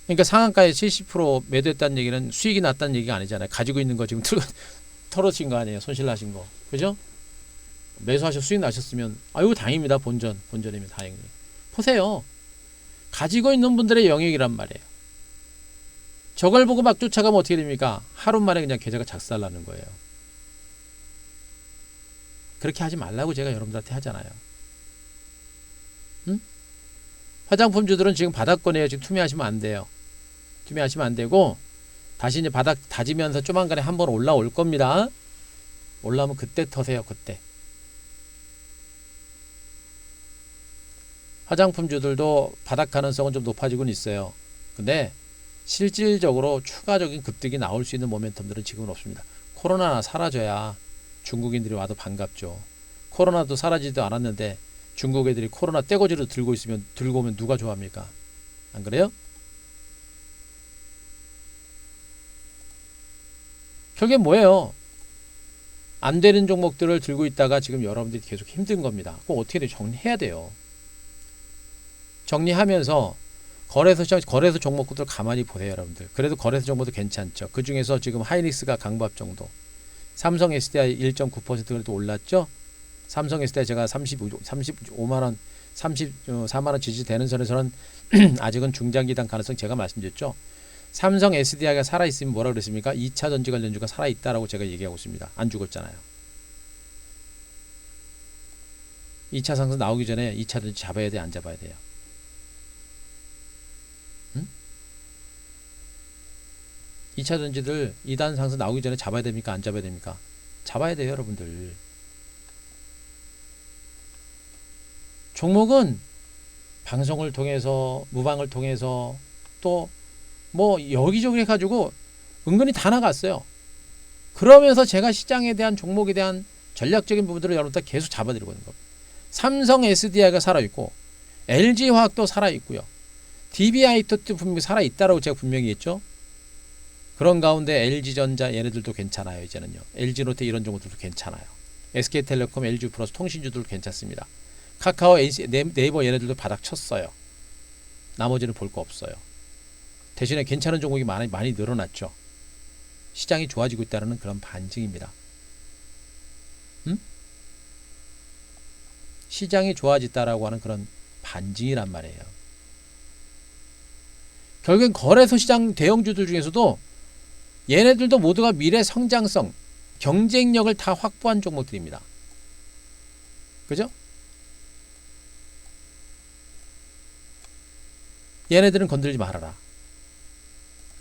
그러니까 상한가에 70% 매도했다는 얘기는 수익이 났다는 얘기가 아니잖아요. 가지고 있는 거 지금 털어진 거 아니에요. 손실나신 거. 그죠? 매수하셔 수익 나셨으면 아유 다행입니다. 본전입니다. 다행히. 보세요. 가지고 있는 분들의 영역이란 말이에요. 저걸 보고 막 쫓아가면 어떻게 됩니까? 하루 만에 그냥 계좌가 작살나는 거예요. 그렇게 하지 말라고 제가 여러분들한테 하잖아요. 응? 화장품주들은 지금 바닥권이에요. 지금 투매하시면 안 돼요. 투매하시면 안 되고 다시 이제 바닥 다지면서 조만간에 한번 올라올 겁니다. 올라오면 그때 터세요. 그때. 화장품주들도 바닥 가능성은 좀 높아지고는 있어요. 근데 실질적으로 추가적인 급등이 나올 수 있는 모멘텀들은 지금은 없습니다. 코로나가 사라져야 중국인들이 와도 반갑죠. 코로나도 사라지지도 않았는데 중국 애들이 코로나 떼거지로 들고 오면 누가 좋아합니까? 안 그래요? 결국엔 뭐예요? 안 되는 종목들을 들고 있다가 지금 여러분들이 계속 힘든 겁니다. 꼭 어떻게 돼? 정리해야 돼요. 정리하면서 거래소 종목들 가만히 보세요, 여러분들. 그래도 거래소 종목도 괜찮죠. 그 중에서 지금 하이닉스가 강밥 정도. 삼성 SDI 1.9% 그래도 올랐죠. 삼성 SDI 제가 35만 원, 34만 원 지지되는 선에서는 아직은 중장기단 가능성 제가 말씀드렸죠. 삼성 SDI가 살아있으면 뭐라 그랬습니까? 2차 전지 관련주가 살아있다라고 제가 얘기하고 있습니다. 안 죽었잖아요. 2차 상승 나오기 전에 2차 전지 잡아야 돼, 안 잡아야 돼요? 응? 2차 전지들 2단 상승 나오기 전에 잡아야 됩니까? 안 잡아야 됩니까? 잡아야 돼요, 여러분들. 종목은 방송을 통해서, 무방을 통해서 또 뭐 여기저기 해가지고 은근히 다 나갔어요. 그러면서 제가 시장에 대한 종목에 대한 전략적인 부분들을 여러분들 계속 잡아드리고 있는 겁니다. 삼성 SDI가 살아있고 LG화학도 살아있고요. DBI도 분명히 살아있다라고 제가 분명히 했죠. 그런 가운데 LG전자 얘네들도 괜찮아요. 이제는요. LG롯데 이런 종목들도 괜찮아요. SK텔레콤, LG플러스 통신주들도 괜찮습니다. 카카오, 네이버 얘네들도 바닥 쳤어요. 나머지는 볼 거 없어요. 대신에 괜찮은 종목이 많이 늘어났죠. 시장이 좋아지고 있다는 그런 반증입니다. 시장이 좋아졌다라고 하는 그런 반증이란 말이에요. 결국엔 거래소 시장 대형주들 중에서도 얘네들도 모두가 미래 성장성, 경쟁력을 다 확보한 종목들입니다. 그죠? 얘네들은 건들지 말아라.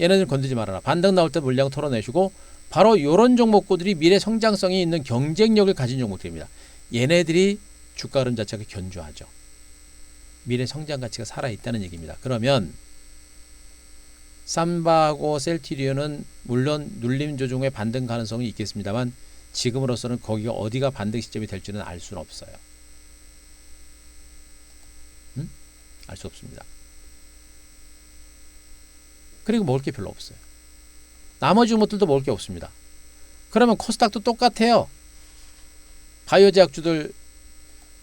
얘네들 건들지 말아라. 반등 나올 때 물량 털어내시고 바로 이런 종목들이 미래 성장성이 있는 경쟁력을 가진 종목들입니다. 얘네들이 주가 흐름 자체가 견조하죠. 미래 성장 가치가 살아있다는 얘기입니다. 그러면 삼바하고 셀트리온은 물론 눌림 조정의 반등 가능성이 있겠습니다만 지금으로서는 거기가 어디가 반등 시점이 될지는 알 수는 없어요. 알 수 없습니다. 그리고 먹을 게 별로 없어요. 나머지 것들도 먹을 게 없습니다. 그러면 코스닥도 똑같아요.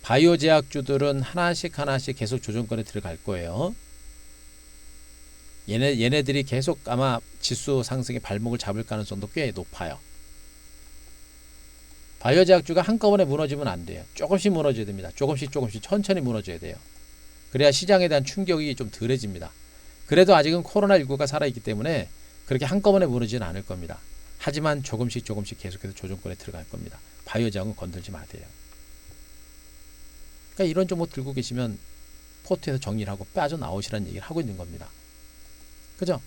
바이오제약주들은 하나씩 계속 조정권에 들어갈 거예요. 얘네들이 계속 아마 지수 상승의 발목을 잡을 가능성도 꽤 높아요. 바이오제약주가 한꺼번에 무너지면 안 돼요. 조금씩 무너져야 됩니다. 조금씩 천천히 무너져야 돼요. 그래야 시장에 대한 충격이 좀 덜해집니다. 그래도 아직은 코로나19가 살아있기 때문에 그렇게 한꺼번에 무너지는 않을 겁니다. 하지만 조금씩 계속해서 조정권에 들어갈 겁니다. 바이오제약은 건들지 마세요. 그러니까 이런 종목 들고 계시면 포트에서 정리를 하고 빠져나오시라는 얘기를 하고 있는 겁니다. 그죠?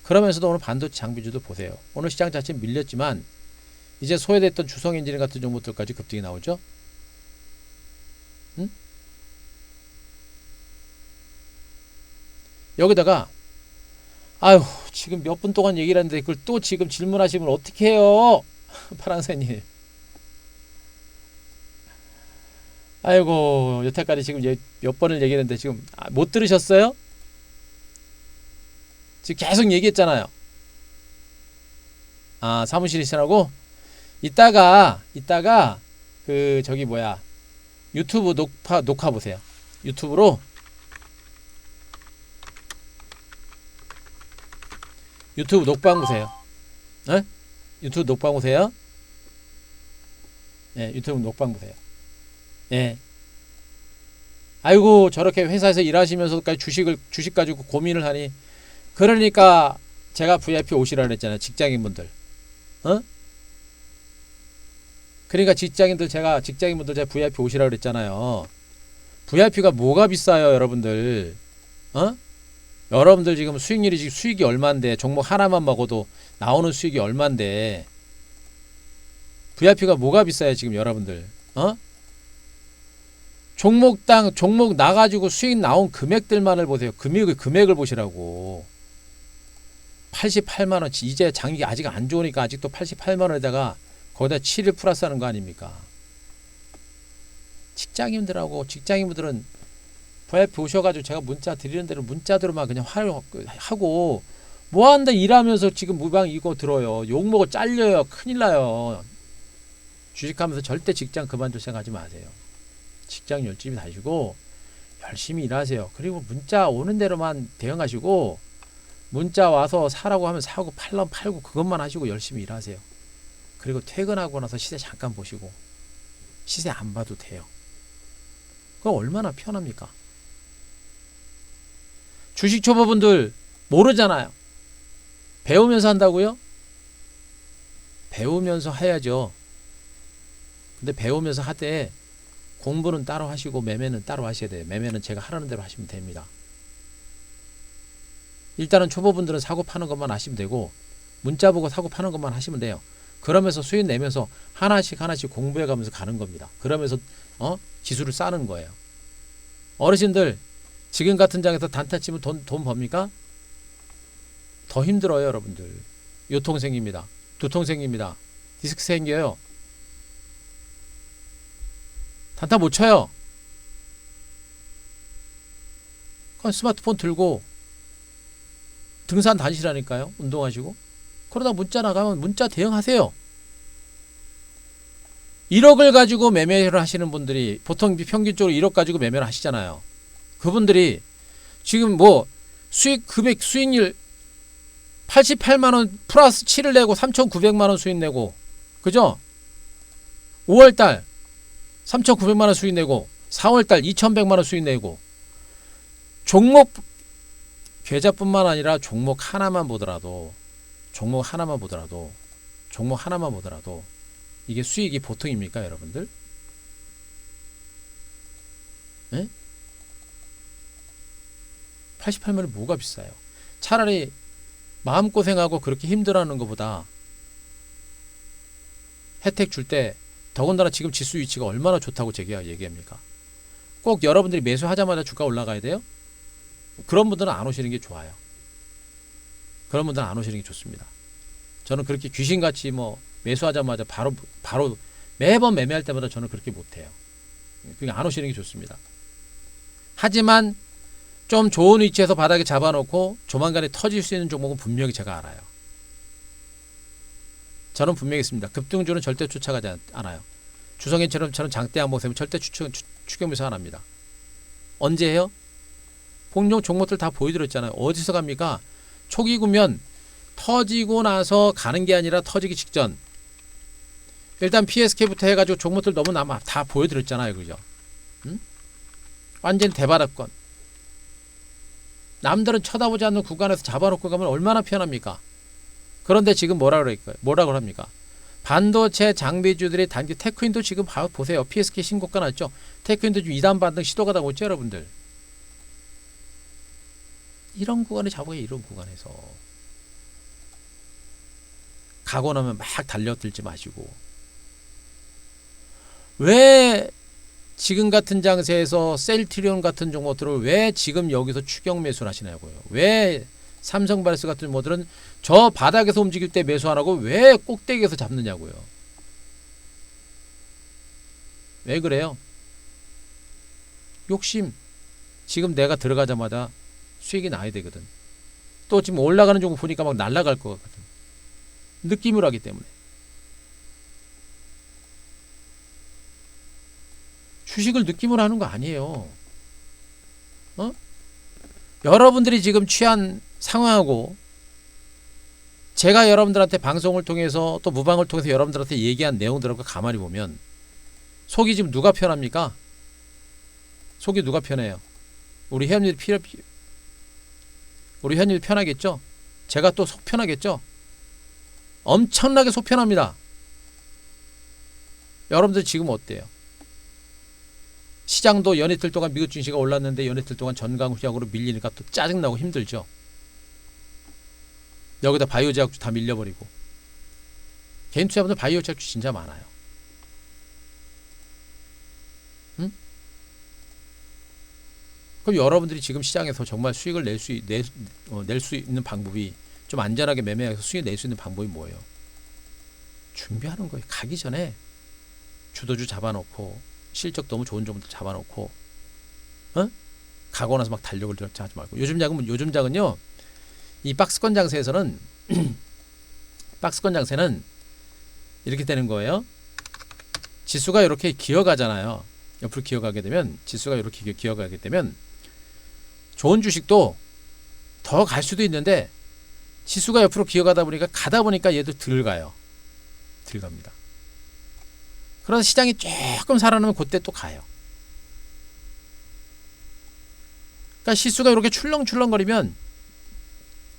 그러면서도 오늘 반도체 장비주도 보세요. 오늘 시장 자체 밀렸지만 이제 소외됐던 주성엔지니어 같은 종목들까지 급등이 나오죠. 응? 여기다가 아유 지금 몇 분 동안 얘기를 하는데 그걸 또 지금 질문하시면 어떻게 해요? 파랑새님. 아이고 여태까지 지금 몇 번을 얘기했는데 지금 못 들으셨어요? 지금 계속 얘기했잖아요. 아 사무실에 있으라고? 이따가 그 저기 뭐야 유튜브 녹화 보세요. 유튜브로 유튜브 녹방 보세요. 에? 유튜브 녹방 보세요. 예, 유튜브 녹방 보세요. 예. 아이고 저렇게 회사에서 일하시면서까지 주식 가지고 고민을 하니. 그러니까 제가 VIP 오시라 그랬잖아요. 직장인분들. 어? 그러니까 직장인분들 제가 VIP 오시라 그랬잖아요. VIP가 뭐가 비싸요, 여러분들? 어? 여러분들 지금 수익이 얼만데, 종목 하나만 먹어도 나오는 수익이 얼만데, VIP가 뭐가 비싸요, 지금 여러분들? 어? 종목 나가지고 수익 나온 금액들만을 보세요. 금액을 보시라고. 88만원, 이제 장기 아직 안 좋으니까 아직도 88만원에다가 거기다 7일 플러스 하는 거 아닙니까? 직장인분들은 VIP 오셔가지고 제가 문자 드리는 대로 문자대로만 그냥 하고, 뭐한다 일하면서 지금 무방 이거 들어요. 욕먹어 잘려요. 큰일 나요. 주식하면서 절대 직장 그만둘 생각하지 마세요. 직장 열심히 다니시고 열심히 일하세요. 그리고 문자 오는 대로만 대응하시고, 문자 와서 사라고 하면 사고 팔면 팔고 그것만 하시고 열심히 일하세요. 그리고 퇴근하고 나서 시세 잠깐 보시고, 시세 안 봐도 돼요. 그거 얼마나 편합니까? 주식 초보분들 모르잖아요. 배우면서 한다고요? 배우면서 해야죠. 근데 배우면서 하되 공부는 따로 하시고 매매는 따로 하셔야 돼요. 매매는 제가 하라는 대로 하시면 됩니다. 일단은 초보분들은 사고 파는 것만 하시면 되고, 문자 보고 사고 파는 것만 하시면 돼요. 그러면서 수익 내면서 하나씩 공부해 가면서 가는 겁니다. 그러면서 지수를 쌓는 거예요. 어르신들 지금 같은 장에서 단타 치면 돈 법니까? 더 힘들어요, 여러분들. 요통 생깁니다. 두통 생깁니다. 디스크 생겨요. 단타 못 쳐요. 그냥 스마트폰 들고 등산 다니시라니까요. 운동하시고. 그러다 문자 나가면 문자 대응하세요. 1억을 가지고 매매를 하시는 분들이 보통 평균적으로 1억 가지고 매매를 하시잖아요. 그분들이 지금 뭐 수익률 88만원 플러스 7을 내고 3,900만원 수익 내고, 그죠? 5월달 3,900만원 수익 내고, 4월달 2,100만원 수익 내고, 종목 계좌뿐만 아니라 종목 하나만 보더라도 이게 수익이 보통입니까, 여러분들? 네? 88만원이 뭐가 비싸요? 차라리 마음고생하고 그렇게 힘들어하는 것보다 혜택 줄 때, 더군다나 지금 지수 위치가 얼마나 좋다고 제가 얘기합니까? 꼭 여러분들이 매수하자마자 주가 올라가야 돼요? 그런 분들은 안 오시는 게 좋아요. 그런 분들은 안 오시는 게 좋습니다. 저는 그렇게 귀신같이 매수하자마자 바로 매번 매매할 때마다 저는 그렇게 못해요. 그냥 안 오시는 게 좋습니다. 하지만 좀 좋은 위치에서 바닥에 잡아놓고 조만간에 터질 수 있는 종목은 분명히 제가 알아요. 저는 분명히 있습니다. 급등주는 절대 쫓아가지 않아요. 주성인처럼 저는 장대 항목 세면 절대 추격 매수 안 합니다. 언제 해요? 공룡 종목들 다 보여드렸잖아요. 어디서 갑니까? 초기 구면 터지고 나서 가는 게 아니라 터지기 직전. 일단 PSK부터 해가지고 종목들 너무 다 보여드렸잖아요. 그죠? 응? 완전 대바닥권. 남들은 쳐다보지 않는 구간에서 잡아놓고 가면 얼마나 편합니까? 그런데 지금 뭐라고 합니까? 반도체 장비주들이 단기 테크인도 지금 보세요. PSK 신고가 났죠? 테크인도 지금 2단 반등 시도가 나고 있죠, 여러분들? 이런 구간에 잡아요. 이런 구간에서 가고 나면 막 달려들지 마시고. 왜 지금 같은 장세에서 셀트리온 같은 종목들을 왜 지금 여기서 추격 매수를 하시냐고요. 왜 삼성발스 같은 모델은 저 바닥에서 움직일 때 매수 안 하고 왜 꼭대기에서 잡느냐고요. 왜 그래요? 욕심. 지금 내가 들어가자마자 수익이 나야 되거든. 또 지금 올라가는 종목 보니까 막 날아갈 것 같거든. 느낌으로 하기 때문에. 주식을 느낌으로 하는 거 아니에요. 여러분들이 지금 취한 상황하고 제가 여러분들한테 방송을 통해서 또 무방을 통해서 여러분들한테 얘기한 내용들하고 가만히 보면 속이 지금 누가 편합니까? 속이 누가 편해요? 우리 회원님이 편하겠죠? 제가 또 속 편하겠죠? 엄청나게 속 편합니다. 여러분들 지금 어때요? 시장도 연이틀 동안 미국 증시가 올랐는데 연이틀 동안 전강 후약으로 밀리니까 또 짜증나고 힘들죠. 여기다 바이오 제약주 다 밀려버리고. 개인 투자분들 바이오 제약주 진짜 많아요. 응? 그럼 여러분들이 지금 시장에서 정말 수익을 낼 수 있는 방법이, 좀 안전하게 매매해서 수익 낼 수 있는 방법이 뭐예요? 준비하는 거예요. 가기 전에 주도주 잡아놓고, 실적 너무 좋은 종목들 잡아놓고, 가고 나서 막 달력을 하지 말고. 요즘 장은요, 이 박스권 장세에서는 이렇게 되는 거예요. 지수가 이렇게 기어가잖아요. 옆으로 기어가게 되면, 지수가 이렇게 기어가게 되면 좋은 주식도 더 갈 수도 있는데, 지수가 옆으로 기어가다 보니까 얘도 덜 갑니다. 그래서 시장이 조금 살아나면 그때 또 가요. 그러니까 지수가 이렇게 출렁출렁거리면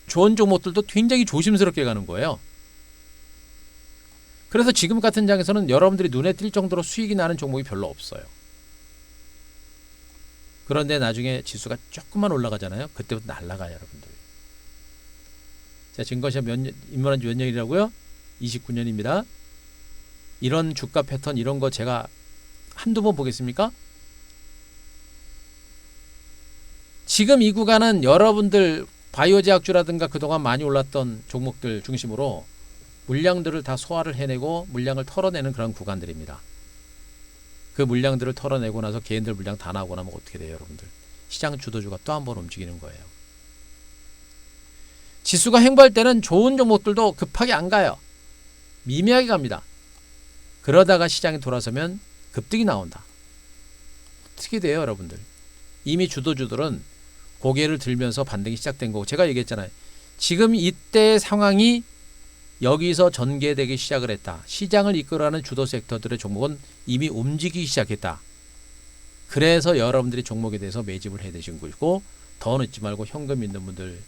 좋은 종목들도 굉장히 조심스럽게 가는 거예요. 그래서 지금 같은 장에서는 여러분들이 눈에 띌 정도로 수익이 나는 종목이 별로 없어요. 그런데 나중에 지수가 조금만 올라가잖아요. 그때부터 날아가요, 여러분들. 자, 증거시험 입문한 지 몇 년이라고요? 29년입니다. 이런 주가 패턴, 이런 거 제가 한두 번 보겠습니까? 지금 이 구간은 여러분들 바이오 제약주라든가 그동안 많이 올랐던 종목들 중심으로 물량들을 다 소화를 해내고 물량을 털어내는 그런 구간들입니다. 그 물량들을 털어내고 나서 개인들 물량 다 나오고 나면 어떻게 돼요, 여러분들? 시장 주도주가 또 한 번 움직이는 거예요. 지수가 횡보할 때는 좋은 종목들도 급하게 안 가요. 미미하게 갑니다. 그러다가 시장이 돌아서면 급등이 나온다. 어떻게 돼요, 여러분들? 이미 주도주들은 고개를 들면서 반등이 시작된 거고, 제가 얘기했잖아요. 지금 이때 상황이 여기서 전개되기 시작을 했다. 시장을 이끌어가는 주도 섹터들의 종목은 이미 움직이기 시작했다. 그래서 여러분들이 종목에 대해서 매집을 해야 되신 거고, 더 늦지 말고 현금 있는 분들,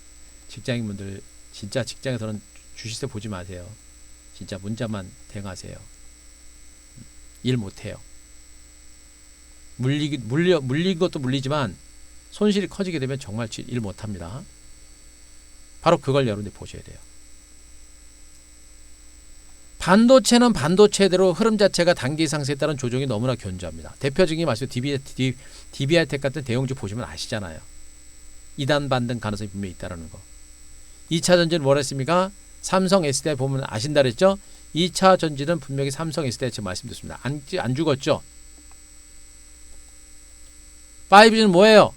직장인분들, 진짜 직장에서는 주식세 보지 마세요. 진짜 문자만 대응하세요. 일 못해요. 물린 것도 물리지만 손실이 커지게 되면 정말 일 못합니다. 바로 그걸 여러분들이 보셔야 돼요. 반도체는 반도체대로 흐름 자체가 단기 상승에 따른 조정이 너무나 견조합니다. 대표적인 말씀 DB하이텍 같은 대형주 보시면 아시잖아요. 2단 반등 가능성이 분명히 있다는 거. 2차 전지는 뭘 했습니까? 삼성 SDI 보면 아신다 그랬죠? 2차 전지는 분명히 삼성 SDI 제가 말씀드렸습니다. 안 죽었죠? 5G는 뭐예요?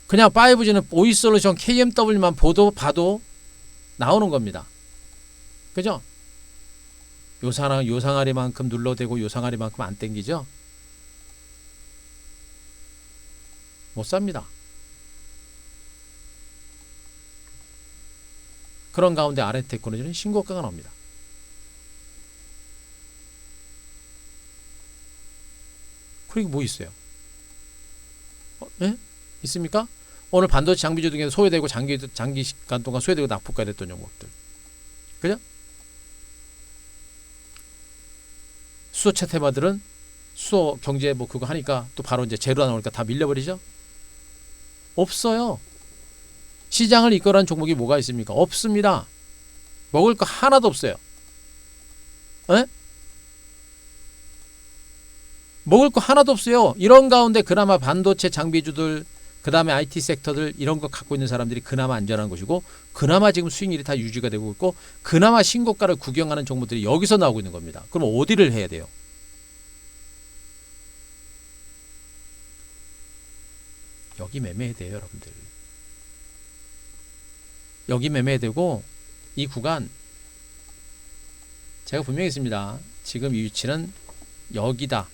그냥 5G는 오이솔루션 KMW만 봐도 나오는 겁니다. 그죠? 요상아리만큼 눌러대고 요상아리만큼 안 땡기죠? 못 삽니다. 그런 가운데 아래 테크놀로지는 신고가가 나옵니다. 그리고 뭐 있어요? 예? 있습니까? 오늘 반도체 장비주 중에서 소외되고 장기간 동안 소외되고 낙폭가 됐던 종목들. 그죠? 수소 채테마들은 수소 경제 뭐 그거 하니까 또 바로 이제 재료가 나오니까 다 밀려버리죠? 없어요. 시장을 이끌어가는 종목이 뭐가 있습니까? 없습니다. 먹을 거 하나도 없어요. 에? 먹을 거 하나도 없어요. 이런 가운데 그나마 반도체 장비주들, 그 다음에 IT 섹터들 이런 거 갖고 있는 사람들이 그나마 안전한 것이고, 그나마 지금 수익률이 다 유지가 되고 있고, 그나마 신고가를 구경하는 종목들이 여기서 나오고 있는 겁니다. 그럼 어디를 해야 돼요? 여기 매매해야 돼요, 여러분들. 여기 매매해야 되고, 이 구간 제가 분명히 있습니다. 지금 이 위치는 여기다.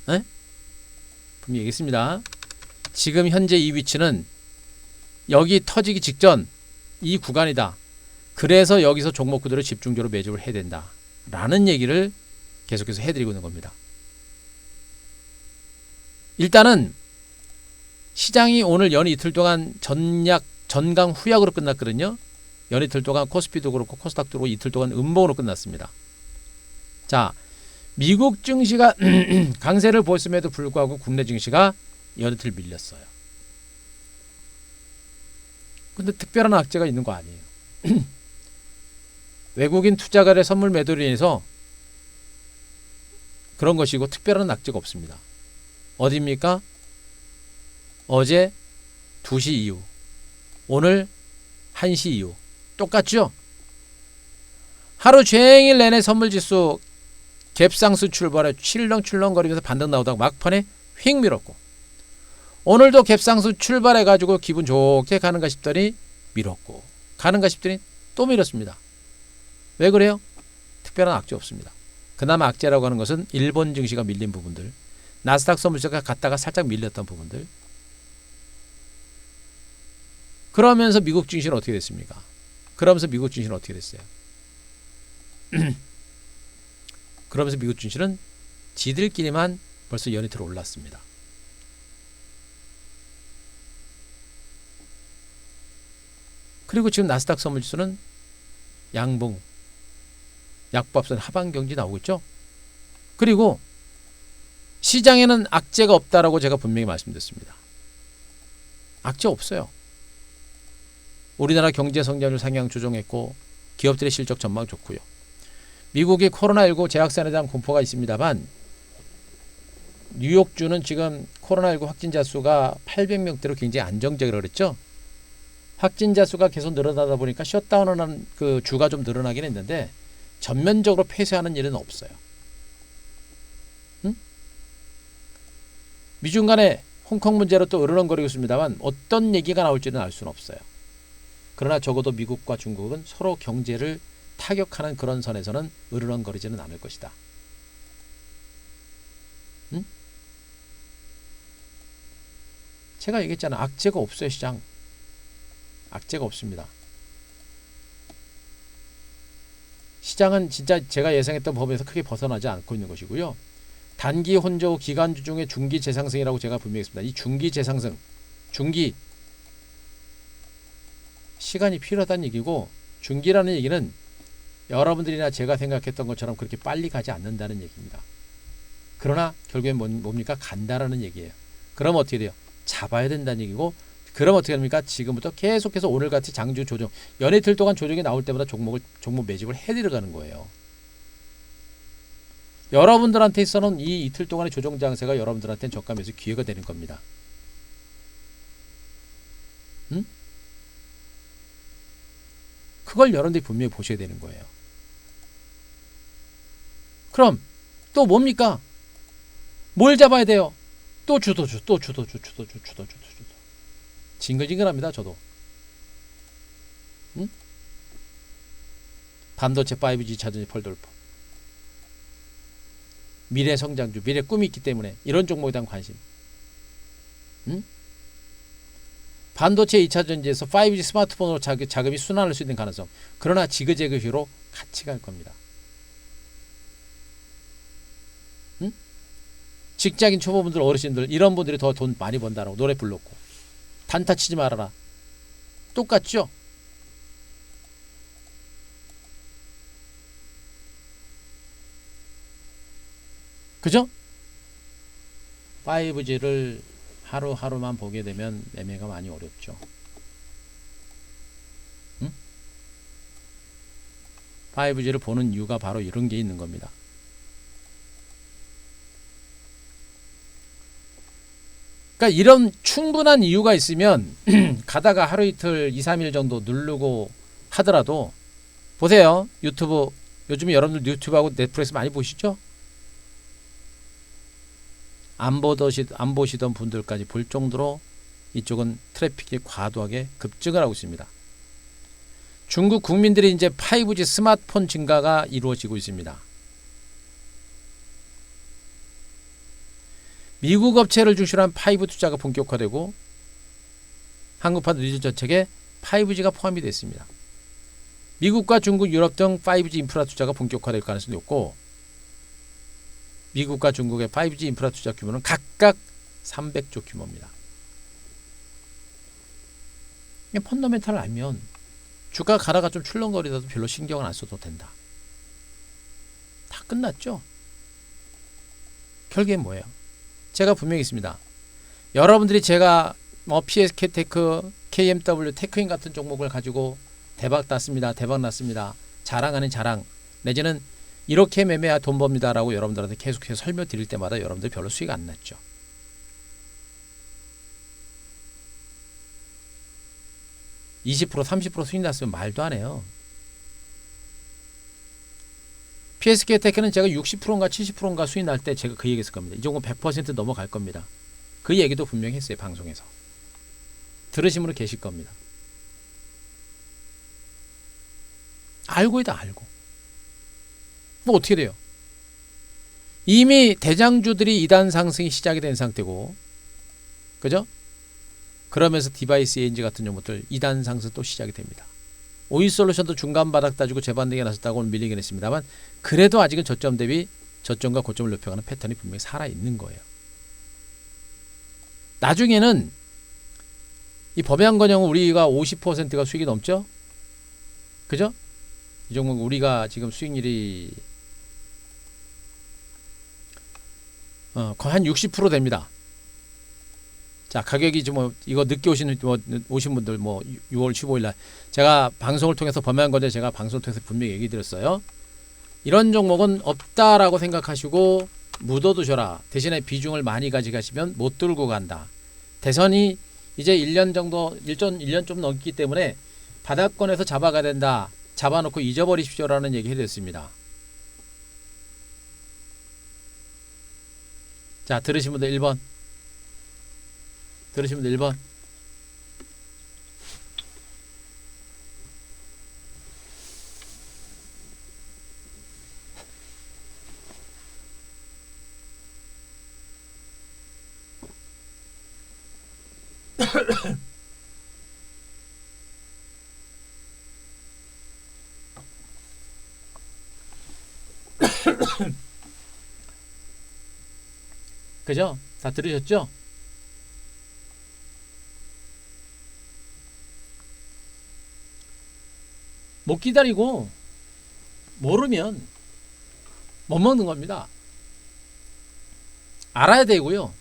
에? 분명히 얘기했습니다. 지금 현재 이 위치는 여기 터지기 직전 이 구간이다. 그래서 여기서 종목구들을 집중적으로 매집을 해야 된다. 라는 얘기를 계속해서 해드리고 있는 겁니다. 일단은 시장이 오늘 연 이틀 동안 전강 후약으로 끝났거든요. 연 이틀 동안 코스피도 그렇고 코스닥도 그렇고 이틀 동안 음봉으로 끝났습니다. 자, 미국 증시가 강세를 보였음에도 불구하고 국내 증시가 연 이틀 밀렸어요. 근데 특별한 악재가 있는 거 아니에요. 외국인 투자가의 선물 매도로 인해서 그런 것이고 특별한 악재가 없습니다. 어디입니까? 어제 2시 이후, 오늘 1시 이후 똑같죠? 하루 종일 내내 선물지수 갭상승 출발해 출렁출렁거리면서 반등 나오다가 막판에 휙 밀었고, 오늘도 갭상승 출발해가지고 기분 좋게 가는가 싶더니 밀었고, 가는가 싶더니 또 밀었습니다. 왜 그래요? 특별한 악재 없습니다. 그나마 악재라고 하는 것은 일본 증시가 밀린 부분들, 나스닥 선물지수가 갔다가 살짝 밀렸던 부분들. 그러면서 미국 증시는 어떻게 됐습니까? 그러면서 미국 증시는 어떻게 됐어요? 그러면서 미국 증시는 지들끼리만 벌써 연이틀 올랐습니다. 그리고 지금 나스닥 선물지수는 양봉, 약보합선 하방 경지 나오고 있죠. 그리고 시장에는 악재가 없다라고 제가 분명히 말씀드렸습니다. 악재 없어요. 우리나라 경제 성장률 상향 조정했고 기업들의 실적 전망 좋고요. 미국이 코로나19 재확산에 대한 공포가 있습니다만 뉴욕주는 지금 코로나19 확진자 수가 800명대로 굉장히 안정적이라고 그랬죠. 확진자 수가 계속 늘어나다 보니까 셧다운하는 그 주가 좀 늘어나긴 했는데 전면적으로 폐쇄하는 일은 없어요. 응? 미중 간에 홍콩 문제로 또 으르렁거리고 있습니다만 어떤 얘기가 나올지는 알 수는 없어요. 그러나 적어도 미국과 중국은 서로 경제를 타격하는 그런 선에서는 으르렁거리지는 않을 것이다. 응? 제가 얘기했잖아. 악재가 없어요. 시장. 악재가 없습니다. 시장은 진짜 제가 예상했던 범위에서 크게 벗어나지 않고 있는 것이고요. 단기 혼조 기간주 중에 중기 재상승이라고 제가 분명히 했습니다. 이 중기 재상승, 중기 시간이 필요하다는 얘기고, 중기라는 얘기는 여러분들이나 제가 생각했던 것처럼 그렇게 빨리 가지 않는다는 얘기입니다. 그러나 결국엔 뭡니까? 간다라는 얘기예요. 그럼 어떻게 돼요? 잡아야 된다는 얘기고, 그럼 어떻게 됩니까? 지금부터 계속해서 오늘같이 장주 조정, 연이틀 동안 조정이 나올 때마다 종목 매집을 해들어가는 거예요. 여러분들한테 있어는 이 이틀 동안의 조정 장세가 여러분들한테는 저가 매수 기회가 되는 겁니다. 응? 그걸 여러분들이 분명히 보셔야 되는 거예요. 그럼 또 뭡니까? 뭘 잡아야 돼요? 또 주도주. 징글징글합니다. 저도. 응? 반도체 5G 차전지 펄돌퍼. 미래 성장주, 미래 꿈이 있기 때문에 이런 종목에 대한 관심. 응? 반도체 2차 전지에서 5G 스마트폰으로 자금이 순환할 수 있는 가능성. 그러나 지그재그로 같이 갈 겁니다. 응? 직장인 초보분들, 어르신들 이런 분들이 더 돈 많이 번다라고 노래 불렀고, 단타 치지 말아라. 똑같죠? 그죠? 5G를 하루하루만 보게 되면 매매가 많이 어렵죠. 응? 5G를 보는 이유가 바로 이런 게 있는 겁니다. 그러니까 이런 충분한 이유가 있으면 가다가 하루 이틀 2, 3일 정도 누르고 하더라도, 보세요. 유튜브, 요즘에 여러분들 유튜브하고 넷플릭스 많이 보시죠? 안 보시던 분들까지 볼 정도로 이쪽은 트래픽이 과도하게 급증을 하고 있습니다. 중국 국민들이 이제 5G 스마트폰 증가가 이루어지고 있습니다. 미국 업체를 중심으로 한 5G 투자가 본격화되고, 한국판 리즈 정책에 5G가 포함이 되어 있습니다. 미국과 중국, 유럽 등 5G 인프라 투자가 본격화될 가능성이 높고, 미국과 중국의 5G 인프라 투자 규모는 각각 300조 규모입니다. 그냥 펀더멘탈을 알면 주가 가다가 좀 출렁거리다도 별로 신경을 안 써도 된다. 다 끝났죠? 결국엔 뭐예요? 제가 분명히 있습니다. 여러분들이 제가 PSK 테크, KMW 테크인 같은 종목을 가지고 대박 났습니다. 대박 났습니다. 자랑 아닌 자랑 내지는 이렇게 매매야 돈 법니다 라고 여러분들한테 계속해서 설명드릴 때마다 여러분들 별로 수익 안 났죠. (20% 30% 수익 났으면 말도 안 해요. PSK 테크는 제가 60%인가 70%인가 수익 날 때 제가 그 얘기 했을 겁니다. 이 종목 100% 넘어갈 겁니다. 그 얘기도 분명히 했어요. 방송에서. 들으신 분은 계실 겁니다. 알고 있다 알고. 뭐 어떻게 돼요? 이미 대장주들이 2단 상승이 시작이 된 상태고, 그죠? 그러면서 디바이스 ENG 같은 종목들 2단 상승 또 시작이 됩니다. 오이솔루션도 중간 바닥 따지고 재반등에 나섰다고 오늘 밀리긴 했습니다만, 그래도 아직은 저점 대비 저점과 고점을 높여가는 패턴이 분명히 살아있는 거예요. 나중에는 이 범양건영은 우리가 50%가 수익이 넘죠? 그죠? 이 종목 우리가 지금 수익률이 거의 한 60% 됩니다. 자, 가격이 좀 이거 늦게 오신 분들 6월 15일 날 제가 방송을 통해서 범양건재 제가 방송을 통해서 분명히 얘기 드렸어요. 이런 종목은 없다라고 생각하시고 묻어두셔라. 대신에 비중을 많이 가져가시면 못 들고 간다. 대선이 이제 1년 정도 1년 좀 넘기 때문에 바닥권에서 잡아가야 된다. 잡아놓고 잊어버리십시오라는 얘기 해드렸습니다. 자, 들으신 분들 1번. 들으신 분들 1번. 그죠? 다 들으셨죠? 못 기다리고 모르면 못 먹는 겁니다. 알아야 되고요.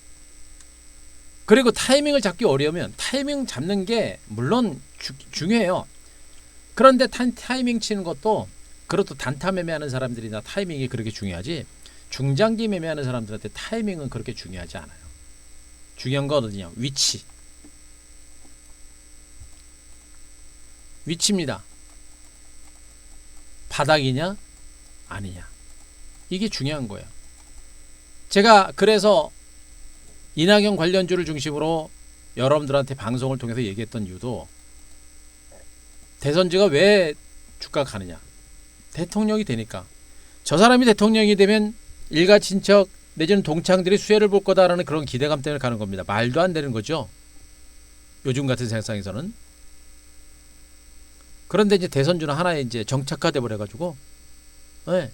그리고 타이밍을 잡기 어려우면 타이밍 잡는 게 물론 중요해요. 그런데 타이밍 치는 것도 그것도 단타 매매하는 사람들이나 타이밍이 그렇게 중요하지, 중장기 매매하는 사람들한테 타이밍은 그렇게 중요하지 않아요. 중요한 건 어디냐? 위치입니다. 바닥이냐 아니냐, 이게 중요한 거예요. 제가 그래서 이낙연 관련주를 중심으로 여러분들한테 방송을 통해서 얘기했던 이유도, 대선주가 왜 주가가 가느냐, 대통령이 되니까. 저 사람이 대통령이 되면 일가 친척 내지는 동창들이 수혜를 볼 거다라는 그런 기대감 때문에 가는 겁니다. 말도 안 되는 거죠, 요즘 같은 세상에서는. 그런데 이제 대선주는 하나의 이제 정착화돼 버려 가지고, 네.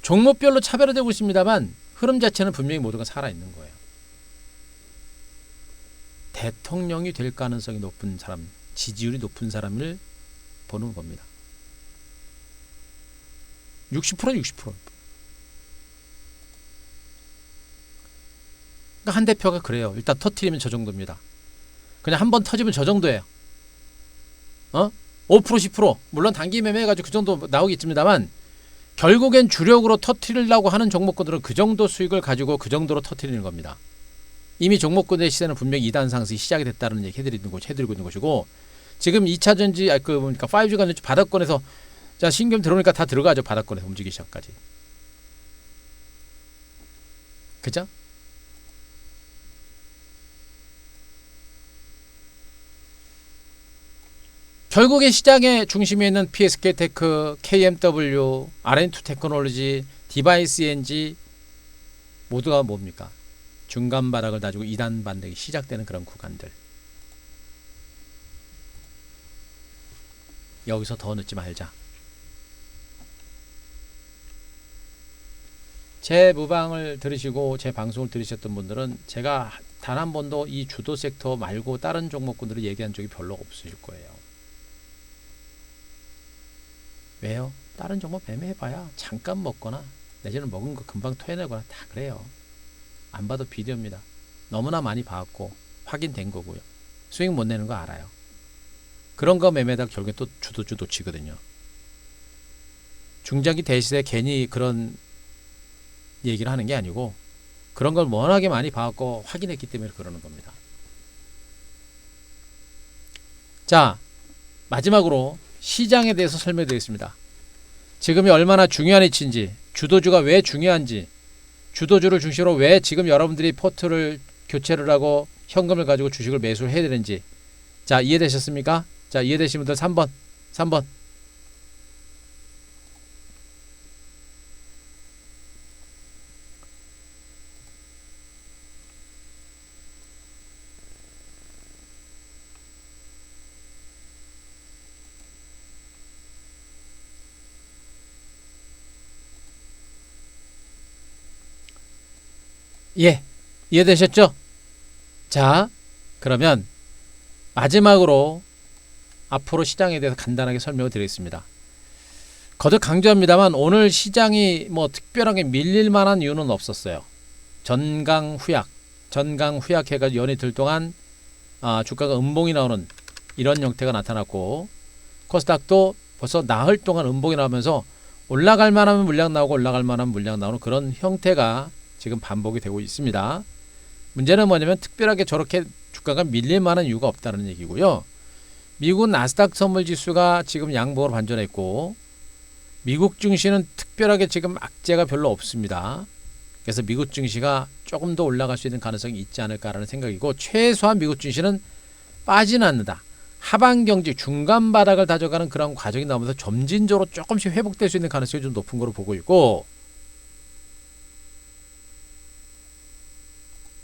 종목별로 차별화되고 있습니다만 흐름 자체는 분명히 모두가 살아있는 거예요. 대통령이 될 가능성이 높은 사람, 지지율이 높은 사람을 보는 겁니다. 60%는 60%. 그러니까 한 대표가 그래요. 일단 터트리면 저 정도입니다. 그냥 한번 터지면 저 정도예요. 5% 10% 물론 단기 매매해가지고 그 정도 나오겠습니다만, 결국엔 주력으로 터트리려고 하는 종목군들은 그 정도 수익을 가지고 그 정도로 터트리는 겁니다. 이미 종목군의 시세는 분명히 2단 상승이 시작이 됐다는 얘기 해드리고 있는 것이고, 지금 2차 전지, 5G 관련주 바닥권에서, 자, 신규 들어오니까 다 들어가죠. 바닥권에서 움직이기 시작까지. 그죠? 결국에 시장의 중심에 있는 PSK 테크, KMW, RN2 테크놀로지, 디바이스 ENG 모두가 뭡니까? 중간 바닥을 다지고 2단 반등이 시작되는 그런 구간들. 여기서 더 늦지 말자. 제 무방을 들으시고 제 방송을 들으셨던 분들은 제가 단 한 번도 이 주도 섹터 말고 다른 종목군들을 얘기한 적이 별로 없으실 거예요. 왜요? 다른 종목 매매해봐야 잠깐 먹거나 내지는 먹은 거 금방 토해내거나 다 그래요. 안 봐도 비디오입니다. 너무나 많이 봐왔고 확인된 거고요. 수익 못 내는 거 알아요. 그런 거 매매하다가 결국에 또 주도주 놓치거든요. 중장기 대시에 괜히 그런 얘기를 하는 게 아니고 그런 걸 워낙에 많이 봐왔고 확인했기 때문에 그러는 겁니다. 자, 마지막으로 시장에 대해서 설명드리겠습니다. 지금이 얼마나 중요한 위치인지, 주도주가 왜 중요한지, 주도주를 중심으로 왜 지금 여러분들이 포트를 교체를 하고 현금을 가지고 주식을 매수를 해야 되는지. 자, 이해되셨습니까? 자, 이해되신 분들 3번. 예, 이해되셨죠? 자, 그러면 마지막으로 앞으로 시장에 대해서 간단하게 설명을 드리겠습니다. 거듭 강조합니다만 오늘 시장이 뭐 특별하게 밀릴 만한 이유는 없었어요. 전강 후약 해가지고 연이 들 동안 주가가 음봉이 나오는 이런 형태가 나타났고, 코스닥도 벌써 나흘 동안 음봉이 나오면서 올라갈 만하면 물량 나오고 올라갈 만하면 물량 나오는 그런 형태가 지금 반복이 되고 있습니다. 문제는 뭐냐면 특별하게 저렇게 주가가 밀릴 만한 이유가 없다는 얘기고요. 미국 나스닥 선물지수가 지금 양봉으로 반전했고 미국 증시는 특별하게 지금 악재가 별로 없습니다. 그래서 미국 증시가 조금 더 올라갈 수 있는 가능성이 있지 않을까라는 생각이고, 최소한 미국 증시는 빠지는 않는다. 하반 경직 중간 바닥을 다져가는 그런 과정이 나오면서 점진적으로 조금씩 회복될 수 있는 가능성이 좀 높은 거로 보고 있고,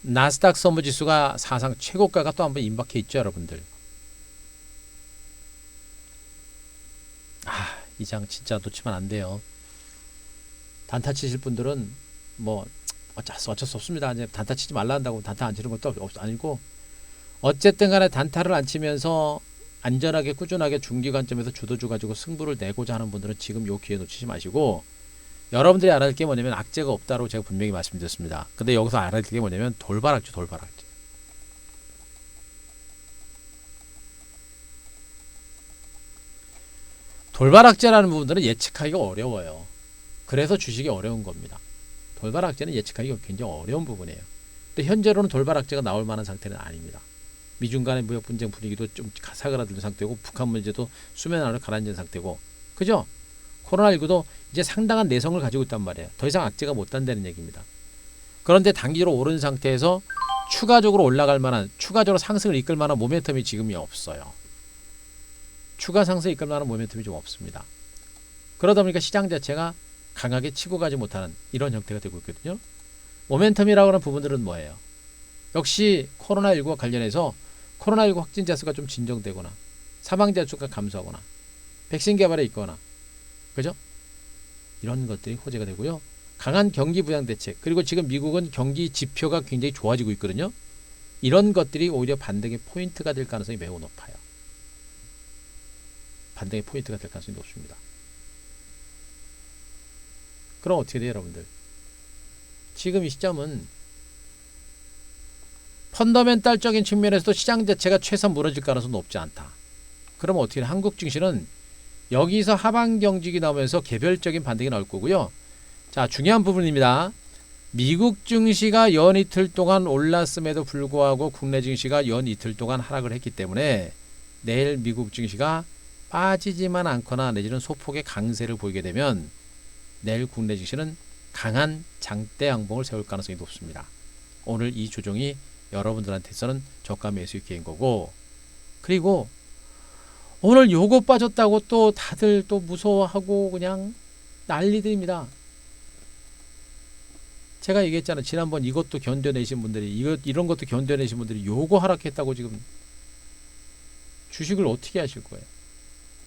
나스닥 선물지수가 사상 최고가가 또 한번 임박해 있죠, 여러분들. 이 장 진짜 놓치면 안 돼요. 단타 치실 분들은 뭐 어쩔 수 없습니다. 이제 단타 치지 말라 한다고 단타 안 치는 것도 아니고, 어쨌든 간에 단타를 안 치면서 안전하게 꾸준하게 중기 관점에서 주도주 가지고 승부를 내고자 하는 분들은 지금 요 기회 놓치지 마시고, 여러분들이 알아야 될 게 뭐냐면 악재가 없다고 제가 분명히 말씀드렸습니다. 근데 여기서 알아야 될 게 뭐냐면 돌발악재. 돌발악재라는 부분들은 예측하기가 어려워요. 그래서 주식이 어려운 겁니다. 돌발악재는 예측하기가 굉장히 어려운 부분이에요. 근데 현재로는 돌발악재가 나올 만한 상태는 아닙니다. 미중 간의 무역 분쟁 분위기도 좀 사그라든 상태고, 북한 문제도 수면 아래로 가라앉은 상태고, 그죠? 코로나19도 이제 상당한 내성을 가지고 있단 말이에요. 더 이상 악재가 못 단다는 얘기입니다. 그런데 단기로 오른 상태에서 추가적으로 올라갈 만한, 추가적으로 상승을 이끌 만한 모멘텀이 지금이 없어요. 추가 상승을 이끌 만한 모멘텀이 좀 없습니다. 그러다 보니까 시장 자체가 강하게 치고 가지 못하는 이런 형태가 되고 있거든요. 모멘텀이라고 하는 부분들은 뭐예요? 역시 코로나19와 관련해서 코로나19 확진자 수가 좀 진정되거나 사망자 수가 감소하거나 백신 개발에 있거나, 그죠? 이런 것들이 호재가 되고요. 강한 경기 부양 대책, 그리고 지금 미국은 경기 지표가 굉장히 좋아지고 있거든요. 이런 것들이 오히려 반등의 포인트가 될 가능성이 매우 높아요. 반등의 포인트가 될 가능성이 높습니다. 그럼 어떻게 돼요, 여러분들? 지금 이 시점은 펀더멘탈적인 측면에서도 시장 자체가 최소한 무너질 가능성은 높지 않다. 그러면 어떻게 돼? 한국 증시는 여기서 하반 경직이 나오면서 개별적인 반등이 나올 거고요. 자, 중요한 부분입니다. 미국 증시가 연 이틀 동안 올랐음에도 불구하고 국내 증시가 연 이틀 동안 하락을 했기 때문에 내일 미국 증시가 빠지지만 않거나 내지는 소폭의 강세를 보이게 되면 내일 국내 증시는 강한 장대 양봉을 세울 가능성이 높습니다. 오늘 이 조정이 여러분들한테서는 저가 매수 기회인 거고, 그리고 오늘 요거 빠졌다고 또 다들 또 무서워하고 그냥 난리들입니다. 제가 얘기했잖아요. 지난번 이것도 견뎌내신 분들이, 이런 것도 견뎌내신 분들이 요거 하락했다고 지금 주식을 어떻게 하실 거예요?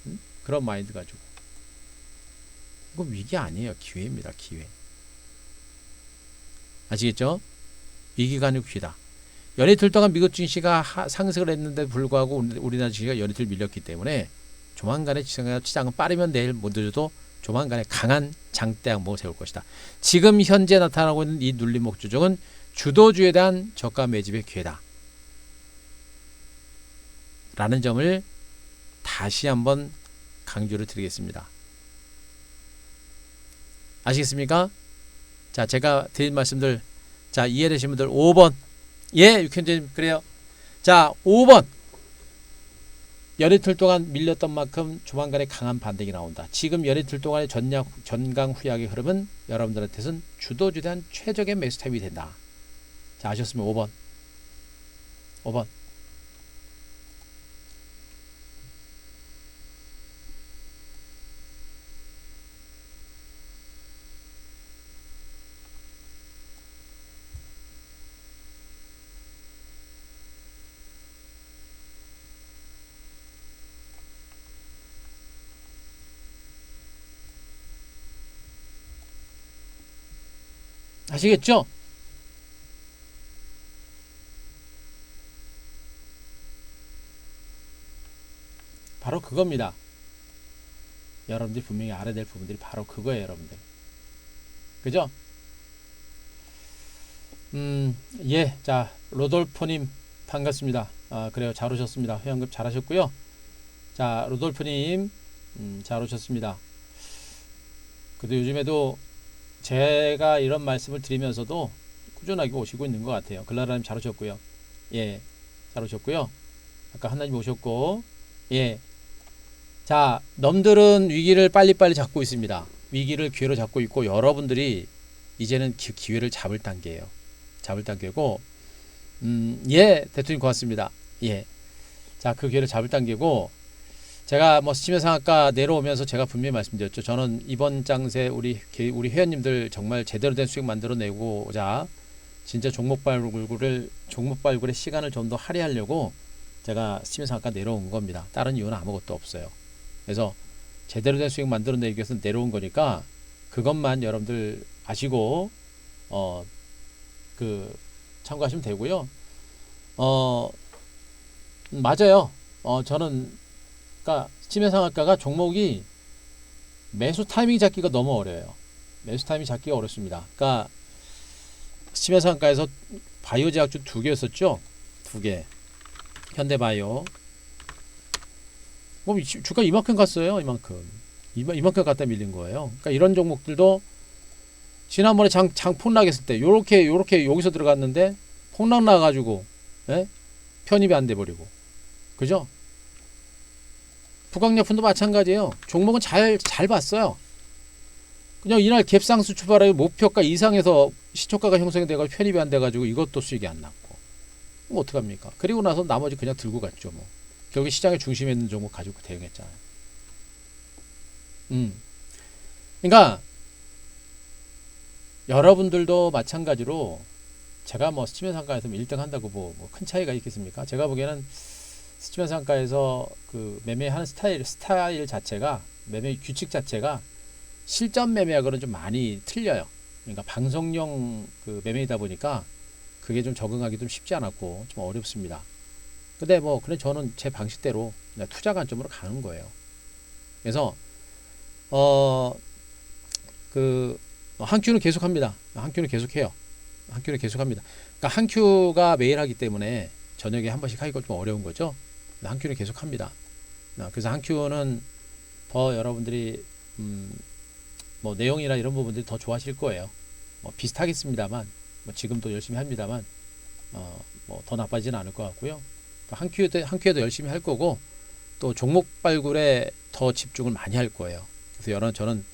응? 그런 마인드 가지고. 이거 위기 아니에요. 기회입니다. 기회. 아시겠죠? 위기가 아니고 기회다. 연이틀 동안 미국 증시가 상승을 했는데 불구하고 우리나라 증시가 연이틀 밀렸기 때문에 조만간에 시장은 빠르면 내일 못 늦어도 조만간에 강한 장대 항목을 세울 것이다. 지금 현재 나타나고 있는 이 눌림목 조정은 주도주에 대한 저가 매집의 기회다. 라는 점을 다시 한번 강조를 드리겠습니다. 아시겠습니까? 자, 제가 드린 말씀들, 자, 이해되신 분들 5번. 예, 육현재님, 그래요. 자, 5번. 연이틀 동안 밀렸던 만큼 조만간에 강한 반등이 나온다. 지금 연이틀 동안의 전강 후약의 흐름은 여러분들한테는 주도주에 대한 최적의 매수 타입이 된다. 자, 아셨으면 5번. 5번. 아시겠죠? 바로 그겁니다. 여러분들이 분명히 알아야 될 부분들이 바로 그거예요, 여러분들. 그죠? 예, 자, 로돌프님 반갑습니다. 아, 그래요, 잘 오셨습니다. 회원급 잘 하셨고요. 자, 로돌프님, 잘 오셨습니다. 그래도 요즘에도 제가 이런 말씀을 드리면서도 꾸준하게 오시고 있는 것 같아요. 글라라님 잘 오셨고요. 예, 잘 오셨고요. 아까 하나님 오셨고, 예. 자, 넘들은 위기를 빨리빨리 잡고 있습니다. 위기를 기회로 잡고 있고, 여러분들이 이제는 기회를 잡을 단계예요. 잡을 단계고, 예, 대통령 고맙습니다. 예. 자, 그 기회를 잡을 단계고, 제가 뭐 스치면상학과 내려오면서 제가 분명히 말씀드렸죠. 저는 이번 장세 우리 회원님들 정말 제대로 된 수익 만들어내고자 진짜 종목 발굴의 시간을 좀 더 할애하려고 제가 스치면상학과 내려온 겁니다. 다른 이유는 아무것도 없어요. 그래서 제대로 된 수익 만들어내기 위해서 내려온 거니까 그것만 여러분들 아시고 참고하시면 되고요. 맞아요. 저는 그러니까 스치면상학과가 종목이 매수 타이밍 잡기가 너무 어려워요. 매수 타이밍 잡기가 어렵습니다. 그러니까 스치면상학과에서 바이오 제약주 2개였었죠. 2개. 현대바이오. 뭐 주가 이만큼 갔어요. 이만큼 갔다 밀린 거예요. 그러니까 이런 종목들도 지난번에 장 폭락했을 때 요렇게 여기서 들어갔는데 폭락 나가지고 편입이 안 돼 버리고. 그죠? 북광약품도 마찬가지예요. 종목은 잘 봤어요. 그냥 이날 갭상수 출발하여 목표가 이상에서 시초가가 형성이 돼가지고 편입이 안 돼가지고 이것도 수익이 안 났고. 그럼 어떡합니까? 그리고 나서 나머지 그냥 들고 갔죠. 뭐. 결국에 시장의 중심에 있는 종목 가지고 대응했잖아요. 그러니까 여러분들도 마찬가지로 제가 뭐 스치면상가에서 1등 한다고 뭐 큰 차이가 있겠습니까? 제가 보기에는 스치면상가에서 그 매매하는 스타일 자체가 매매 규칙 자체가 실전 매매하고는 좀 많이 틀려요. 그러니까 방송용 그 매매이다 보니까 그게 좀 적응하기 좀 쉽지 않았고 좀 어렵습니다. 근데 뭐 그래 저는 제 방식대로 투자 관점으로 가는 거예요. 그래서 한큐는 계속합니다. 한큐는 계속해요. 한큐는 계속합니다. 그러니까 한큐가 매일 하기 때문에 저녁에 한 번씩 하기가 좀 어려운 거죠. 한큐는 계속합니다. 그래서 한큐는 더 여러분들이 뭐 내용이나 이런 부분들이 더 좋아하실 거예요. 뭐 비슷하겠습니다만 뭐 지금도 열심히 합니다만 뭐 더 나빠지는 않을 것 같고요. 한큐에도 열심히 할 거고 또 종목 발굴에 더 집중을 많이 할 거예요. 그래서 저는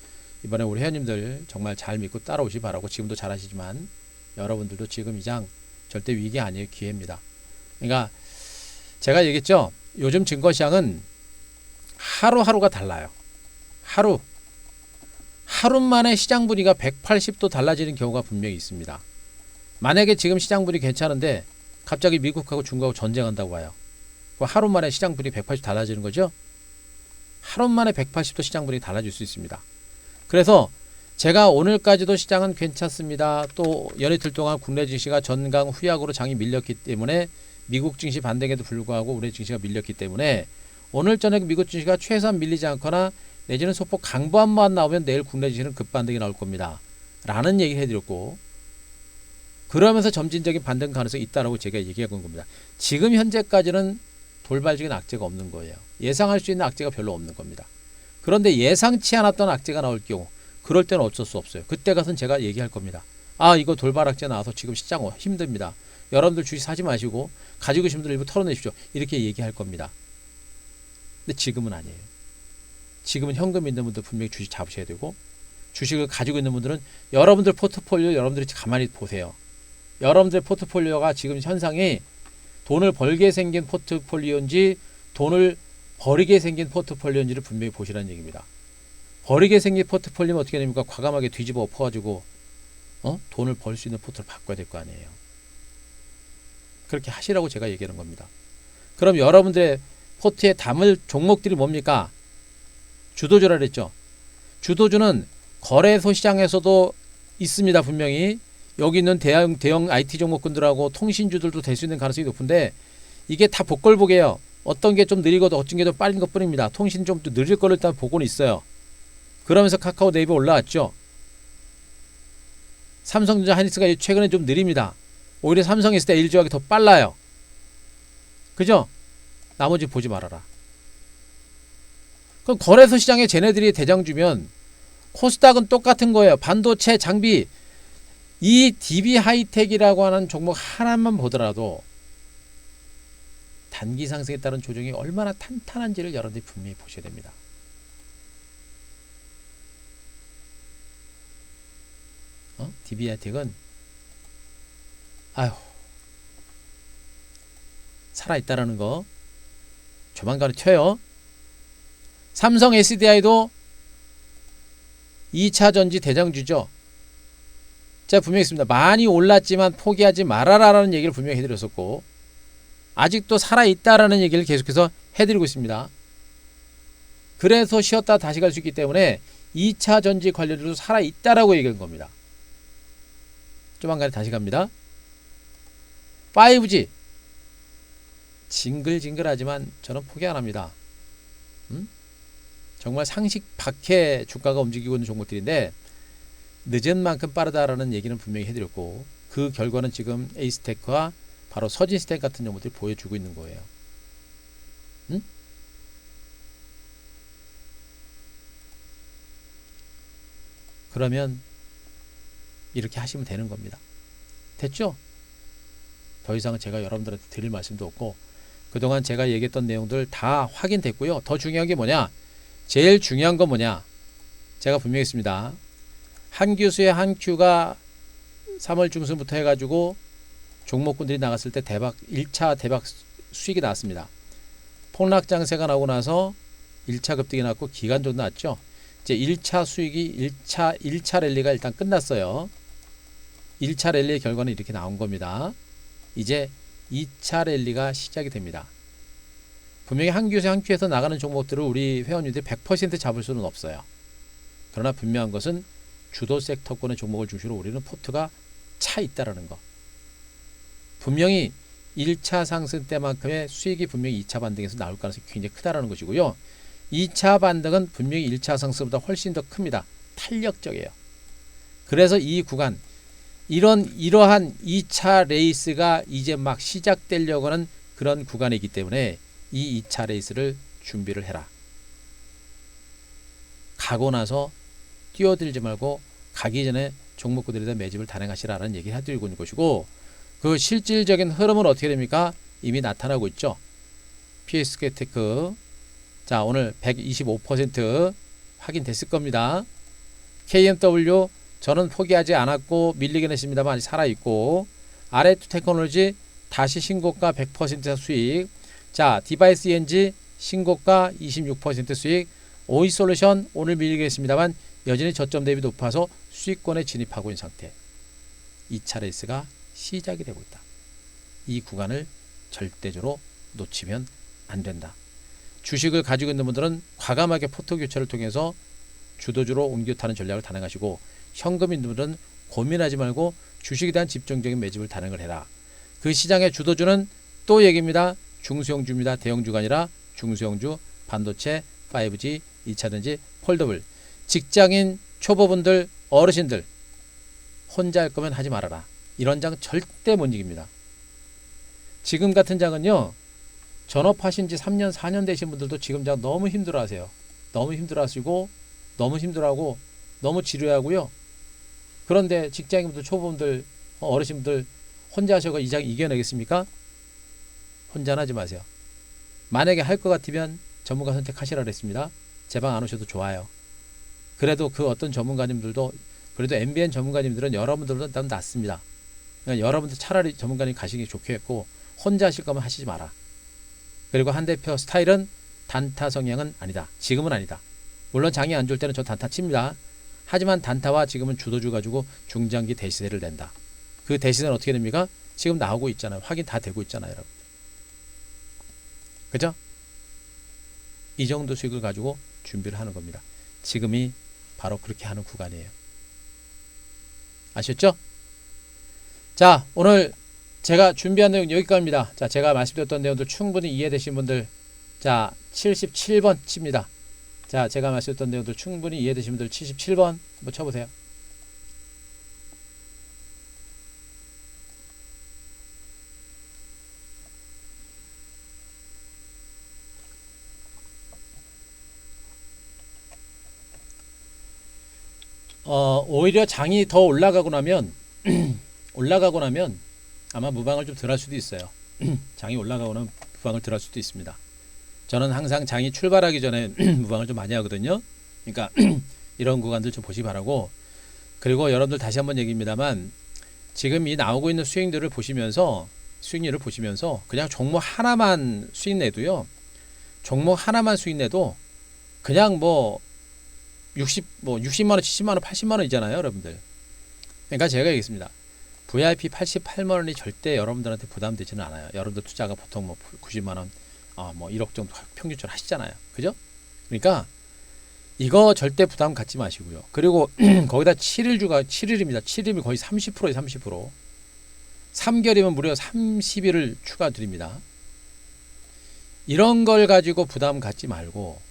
이번에 우리 회원님들 정말 잘 믿고 따라오시 바라고 지금도 잘하시지만 여러분들도 지금 이 장 절대 위기 아니에요. 기회입니다. 그러니까 제가 얘기했죠. 요즘 증권시장은 하루하루가 달라요. 하루 만에 시장 분위기가 180도 달라지는 경우가 분명히 있습니다. 만약에 지금 시장 분위기 괜찮은데 갑자기 미국하고 중국하고 전쟁한다고 봐요. 하루 만에 시장 분위기 180도 달라지는 거죠. 하루 만에 180도 시장 분위기 달라질 수 있습니다. 그래서 제가 오늘까지도 시장은 괜찮습니다. 또 연이틀 동안 국내 증시가 전강 후약으로 장이 밀렸기 때문에 미국 증시 반등에도 불구하고 우리 증시가 밀렸기 때문에 오늘 저녁 미국 증시가 최소한 밀리지 않거나 내지는 소폭 강보합만 나오면 내일 국내 증시는 급반등이 나올 겁니다. 라는 얘기를 해드렸고, 그러면서 점진적인 반등 가능성이 있다라고 제가 얘기하고 있는 겁니다. 지금 현재까지는 돌발적인 악재가 없는 거예요. 예상할 수 있는 악재가 별로 없는 겁니다. 그런데 예상치 않았던 악재가 나올 경우, 그럴 때는 어쩔 수 없어요. 그때 가서는 제가 얘기할 겁니다. 아, 이거 돌발 악재 나와서 지금 시장 힘듭니다. 여러분들 주식 사지 마시고 가지고 계신 분들 일부 털어내십시오. 이렇게 얘기할 겁니다. 근데 지금은 아니에요. 지금은 현금 있는 분들 분명히 주식 잡으셔야 되고, 주식을 가지고 있는 분들은 여러분들 포트폴리오 여러분들이 가만히 보세요. 여러분들의 포트폴리오가 지금 현상이 돈을 벌게 생긴 포트폴리오인지 돈을 버리게 생긴 포트폴리오인지를 분명히 보시라는 얘기입니다. 버리게 생긴 포트폴리오는 어떻게 됩니까? 과감하게 뒤집어 엎어가지고 돈을 벌 수 있는 포트를 바꿔야 될 거 아니에요. 그렇게 하시라고 제가 얘기하는 겁니다. 그럼 여러분들의 포트에 담을 종목들이 뭡니까? 주도주라 그랬죠. 주도주는 거래소 시장에서도 있습니다. 분명히 여기 있는 대형 IT 종목군들하고 통신주들도 될 수 있는 가능성이 높은데, 이게 다 복걸복이에요. 어떤 게 좀 느리고 어떤 게 좀 빠른 것 뿐입니다. 통신 좀 느릴 거를 일단 보고는 있어요. 그러면서 카카오 네이버 올라왔죠. 삼성전자 하이닉스가 최근에 좀 느립니다. 오히려 삼성이 있을 때 LG화학이 더 빨라요. 그죠? 나머지 보지 말아라. 그럼 거래소 시장에 쟤네들이 대장주면 코스닥은 똑같은 거예요. 반도체, 장비. 이 DB 하이텍이라고 하는 종목 하나만 보더라도 단기 상승에 따른 조정이 얼마나 탄탄한지를 여러분들이 분명히 보셔야 됩니다. DB 하이텍은 아휴, 살아있다라는 거 조만간에 튀어요. 삼성 SDI도 2차 전지 대장주죠. 제가 분명히 했습니다. 많이 올랐지만 포기하지 말아라라는 얘기를 분명히 해드렸었고, 아직도 살아있다라는 얘기를 계속해서 해드리고 있습니다. 그래서 쉬었다 다시 갈 수 있기 때문에 2차 전지 관련주도 살아있다라고 얘기한 겁니다. 조만간에 다시 갑니다. 5G 징글징글하지만 저는 포기 안 합니다. 정말 상식 밖의 주가가 움직이고 있는 종목들인데 늦은 만큼 빠르다라는 얘기는 분명히 해드렸고, 그 결과는 지금 에이스테크와 바로 서진스텍 같은 종목들이 보여주고 있는 거예요. 그러면 이렇게 하시면 되는 겁니다. 됐죠? 더 이상은 제가 여러분들한테 드릴 말씀도 없고, 그동안 제가 얘기했던 내용들 다 확인됐고요. 더 중요한 게 뭐냐? 제일 중요한 건 뭐냐? 제가 분명히 했습니다. 한규수의 한큐가 3월 중순부터 해가지고 종목군들이 나갔을 때 1차 대박 수익이 나왔습니다. 폭락장세가 나오고 나서 1차 급등이 났고 기간도 났죠. 이제 1차 수익이 1차 랠리가 일단 끝났어요. 1차 랠리의 결과는 이렇게 나온 겁니다. 이제 2차 랠리가 시작이 됩니다. 분명히 한큐에서 나가는 종목들을 우리 회원님들이 100% 잡을 수는 없어요. 그러나 분명한 것은 주도 섹터권의 종목을 중심으로 우리는 포트가 차 있다라는 거. 분명히 1차 상승 때만큼의 수익이 분명히 2차 반등에서 나올 가능성이 굉장히 크다라는 것이고요. 2차 반등은 분명히 1차 상승보다 훨씬 더 큽니다. 탄력적이에요. 그래서 이 구간, 이러한 2차 레이스가 이제 막 시작되려고 하는 그런 구간이기 때문에 이 2차 레이스를 준비를 해라. 가고 나서 뛰어들지 말고 가기 전에 종목군들에 매집을 단행하시라는 얘기를 해드리고 있는 것이고, 그 실질적인 흐름은 어떻게 됩니까? 이미 나타나고 있죠. PSK테크 자, 오늘 125% 확인됐을 겁니다. KMW 저는 포기하지 않았고 밀리긴 했습니다만 아직 살아있고, 아레투 테크놀로지 다시 신고가 100% 수익. 자, 디바이스 ENG 신고가 26% 수익. 오이솔루션 오늘 밀리겠습니다만 여전히 저점 대비 높아서 수익권에 진입하고 있는 상태. 2차 레이스가 시작이 되고 있다. 이 구간을 절대적으로 놓치면 안 된다. 주식을 가지고 있는 분들은 과감하게 포트 교체를 통해서 주도주로 옮겨 타는 전략을 단행하시고, 현금인 분들은 고민하지 말고 주식에 대한 집중적인 매집을 단행을 해라. 그 시장의 주도주는 또 얘기입니다. 중소형주입니다. 대형주가 아니라 중소형주, 반도체, 5G, 2차전지, 폴더블. 직장인, 초보분들, 어르신들 혼자 할 거면 하지 말아라. 이런 장 절대 못 이깁니다. 지금 같은 장은요. 전업하신 지 3년, 4년 되신 분들도 지금 장 너무 힘들어하세요. 너무 힘들어하시고 너무 힘들어하고 너무 지루하고요. 그런데 직장인분들, 초보분들, 어르신분들 혼자 하셔서 이 장 이겨내겠습니까? 혼자는 하지 마세요. 만약에 할 것 같으면 전문가 선택하시라 그랬습니다. 제 방 안 오셔도 좋아요. 그래도 그 어떤 전문가님들도 그래도 MBN 전문가님들은 여러분들보다 낫습니다. 그러니까 여러분들 차라리 전문가님 가시기 좋겠고 혼자 하실 거면 하시지 마라. 그리고 한 대표 스타일은 단타 성향은 아니다. 지금은 아니다. 물론 장이 안 좋을 때는 저 단타 칩니다. 하지만 단타와 지금은 주도주 가지고 중장기 대시세를 낸다. 그 대시세는 어떻게 됩니까? 지금 나오고 있잖아요. 확인 다 되고 있잖아요, 여러분. 그죠? 이 정도 수익을 가지고 준비를 하는 겁니다. 지금이 바로 그렇게 하는 구간이에요. 아셨죠? 자, 오늘 제가 준비한 내용 여기까지입니다. 자, 제가 말씀드렸던 내용들 충분히 이해되신 분들, 자, 77번 칩니다. 자, 제가 말씀드렸던 내용들 충분히 이해되신 분들 77번 한번 쳐보세요. 오히려 장이 더 올라가고 나면 아마 무방을 좀 덜 할 수도 있어요. 장이 올라가고는 무방을 덜 할 수도 있습니다. 저는 항상 장이 출발하기 전에 무방을 좀 많이 하거든요. 그러니까 이런 구간들 좀 보시기 바라고. 그리고 여러분들 다시 한번 얘기입니다만 지금 이 나오고 있는 수익률을 보시면서 그냥 종목 하나만 수익 내도요. 종목 하나만 수익 내도 그냥 뭐 60만 원, 70만 원, 80만 원이잖아요, 여러분들. 그러니까 제가 얘기했습니다. VIP 88만 원이 절대 여러분들한테 부담되지는 않아요. 여러분들 투자가 보통 뭐 90만 원, 뭐 1억 정도 평균적으로 하시잖아요. 그죠? 그러니까 이거 절대 부담 갖지 마시고요. 그리고 거기다 7일입니다. 7일이 거의 30%예요, 30%. 3개월이면 무려 30일을 추가 드립니다. 이런 걸 가지고 부담 갖지 말고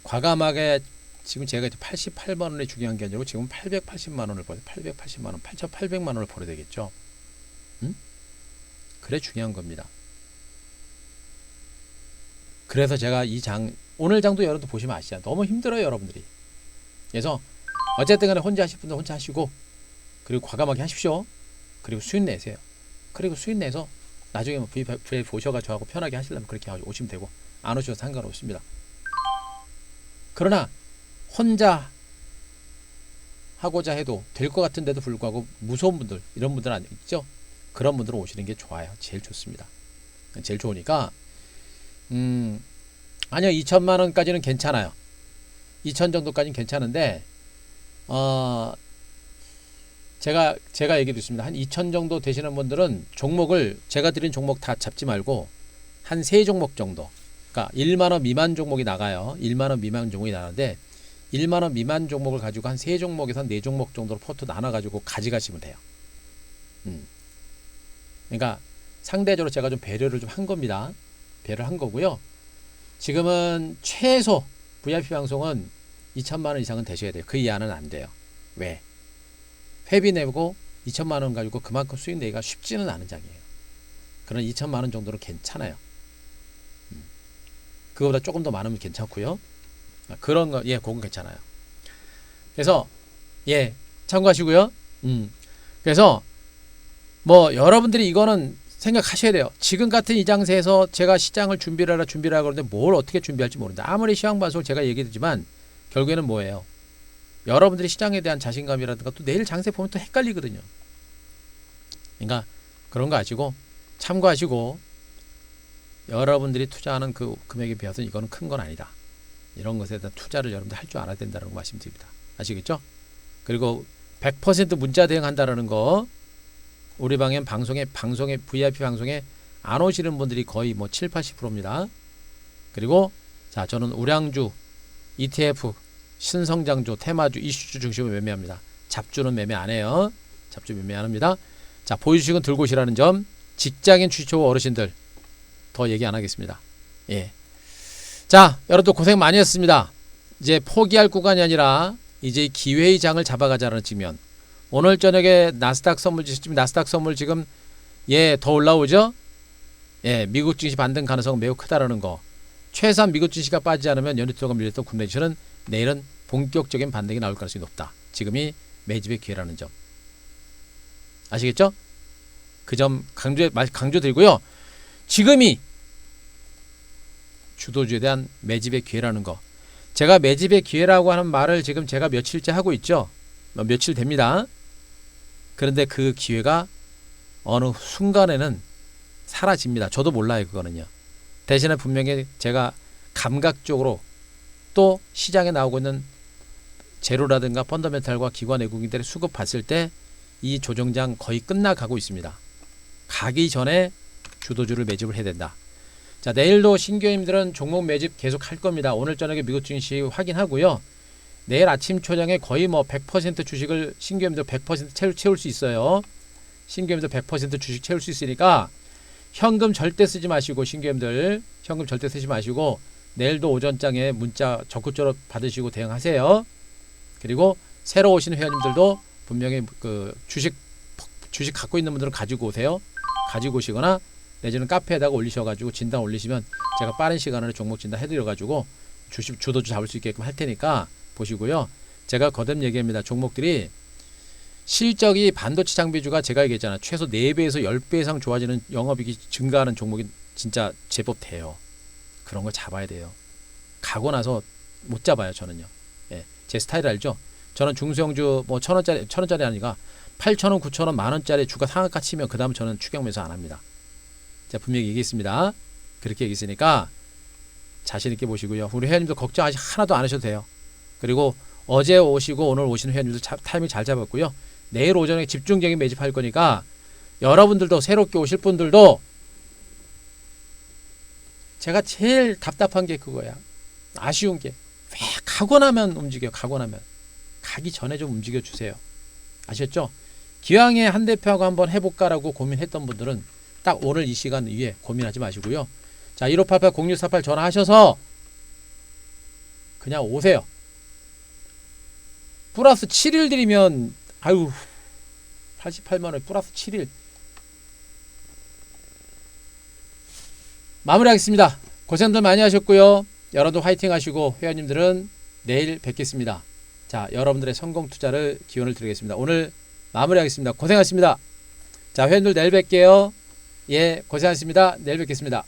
과감하게 지금 제가 88만 원이 중요한 게 아니고 지금 880만 원을 벌어야 880만 원, 8,800만 원을 벌어야 되겠죠. 그래 중요한 겁니다. 그래서 제가 이 장, 오늘 장도 여러분들 보시면 아시잖아요. 너무 힘들어요, 여러분들이. 그래서 어쨌든 간에 혼자 하실 분들 혼자 하시고 그리고 과감하게 하십시오. 그리고 수익 내세요. 그리고 수익 내서 나중에 뭐 VIP 오셔가지고 저하고 편하게 하시려면 그렇게 오시면 되고 안 오셔도 상관없습니다. 그러나 혼자 하고자 해도 될 것 같은데도 불구하고 무서운 분들, 이런 분들 아니죠? 그런 분들은 오시는 게 좋아요. 제일 좋습니다. 제일 좋으니까 아니요, 2천만 원까지는 괜찮아요. 2천 정도까지는 괜찮은데 제가 얘기 드렸습니다. 한 2천 정도 되시는 분들은 종목을 제가 드린 종목 다 잡지 말고 한 3종목 정도, 그러니까 1만 원 미만 종목이 나가요. 1만 원 미만 종목이 나가는데 1만 원 미만 종목을 가지고 한 3종목에서 4종목 정도로 포트 나눠가지고 가져가시면 돼요. 그러니까 상대적으로 제가 좀 배려를 좀 한 겁니다. 배려를 한 거고요. 지금은 최소 VIP 방송은 2천만 원 이상은 되셔야 돼요. 그 이하는 안 돼요. 왜? 회비 내고 2천만 원 가지고 그만큼 수익 내기가 쉽지는 않은 장이에요. 그런 2천만 원 정도는 괜찮아요. 그거보다 조금 더 많으면 괜찮고요. 그런 거, 예, 그건 괜찮아요. 그래서, 예, 참고하시고요. 그래서, 뭐, 여러분들이 이거는 생각하셔야 돼요. 지금 같은 이 장세에서 제가 시장을 준비를 하라 그러는데 뭘 어떻게 준비할지 모른다. 아무리 시황방송을 제가 얘기했지만, 결국에는 뭐예요? 여러분들이 시장에 대한 자신감이라든가 또 내일 장세 보면 또 헷갈리거든요. 그러니까, 그런 거 아시고, 참고하시고, 여러분들이 투자하는 그 금액에 비해서 이거는 큰 건 아니다. 이런 것에 대한 투자를 여러분들 할 줄 알아야 된다는 거 말씀드립니다. 아시겠죠? 그리고 100% 문자 대응한다라는 거, 우리 방엔 방송에 VIP 방송에 안 오시는 분들이 거의 뭐 7, 80%입니다. 그리고 저는 우량주, ETF, 신성장주, 테마주, 이슈주 중심으로 매매합니다. 잡주는 매매 안 해요. 잡주 매매 안 합니다. 자, 보유주식은 들고 오시라는 점. 직장인 주식초보 어르신들 더 얘기 안 하겠습니다. 예. 자, 여러분들 고생 많이 했습니다. 이제 포기할 구간이 아니라 이제 기회의 장을 잡아가자는 측면. 오늘 저녁에 나스닥 선물 지금 더 올라오죠? 예, 미국 증시 반등 가능성은 매우 크다라는 거. 최소한 미국 증시가 빠지지 않으면 연휴 동안 밀렸던 국내 증시는 내일은 본격적인 반등이 나올 가능성이 높다. 지금이 매집의 기회라는 점. 아시겠죠? 그 점 강조드리고요. 지금이 주도주에 대한 매집의 기회라는 거. 제가 매집의 기회라고 하는 말을 지금 제가 며칠째 하고 있죠. 며칠 됩니다. 그런데 그 기회가 어느 순간에는 사라집니다. 저도 몰라요, 그거는요. 대신에 분명히 제가 감각적으로 또 시장에 나오고 있는 제로라든가 펀더멘탈과 기관 외국인들의 수급 봤을 때 이 조정장 거의 끝나가고 있습니다. 가기 전에 주도주를 매집을 해야 된다. 자, 내일도 신규님들은 종목 매집 계속 할 겁니다. 오늘 저녁에 미국 증시 확인하고요. 내일 아침 초장에 거의 100% 주식을 신규님들 100% 채울 수 있어요. 신규님들 100% 주식 채울 수 있으니까 현금 절대 쓰지 마시고, 신규님들 현금 절대 쓰지 마시고 내일도 오전장에 문자 적극적으로 받으시고 대응하세요. 그리고 새로 오시는 회원님들도 분명히 그 주식 갖고 있는 분들은 가지고 오세요. 가지고 오시거나 내지는 카페에다가 올리셔가지고 진단 올리시면 제가 빠른 시간 안에 종목 진단 해드려가지고 주식 주도주 잡을 수 있게끔 할 테니까 보시고요. 제가 거듭 얘기합니다. 종목들이 실적이 반도체 장비주가 제가 얘기했잖아요. 최소 4배에서 10배 이상 좋아지는 영업이익이 증가하는 종목이 진짜 제법 돼요. 그런 걸 잡아야 돼요. 가고 나서 못 잡아요, 저는요. 예, 제 스타일 알죠? 저는 중소형주 1,000원짜리 아니가 8,000원, 9,000원, 만원짜리 주가 상한가 치면 그 다음 저는 추격 매수 안 합니다. 제가 분명히 얘기했습니다. 그렇게 얘기했으니까 자신있게 보시고요. 우리 회원님들 걱정 하나도 안 하셔도 돼요. 그리고 어제 오시고 오늘 오시는 회원님들 타이밍 잘 잡았고요. 내일 오전에 집중적인 매집할 거니까 여러분들도 새롭게 오실 분들도 제가 제일 답답한 게 그거야. 아쉬운 게 왜 가고 나면 움직여. 가고 나면 가기 전에 좀 움직여 주세요. 아셨죠? 기왕에 한 대표하고 한번 해볼까라고 고민했던 분들은 딱 오늘 이 시간 위에 고민하지 마시고요. 자, 1588-0648 전화하셔서 그냥 오세요. 플러스 7일 드리면 아유 88만원 플러스 7일 마무리하겠습니다. 고생들 많이 하셨고요. 여러분도 화이팅 하시고 회원님들은 내일 뵙겠습니다. 자, 여러분들의 성공 투자를 기원을 드리겠습니다. 오늘 마무리하겠습니다. 고생하셨습니다. 자, 회원들 내일 뵐게요. 예, 고생하셨습니다. 내일 뵙겠습니다.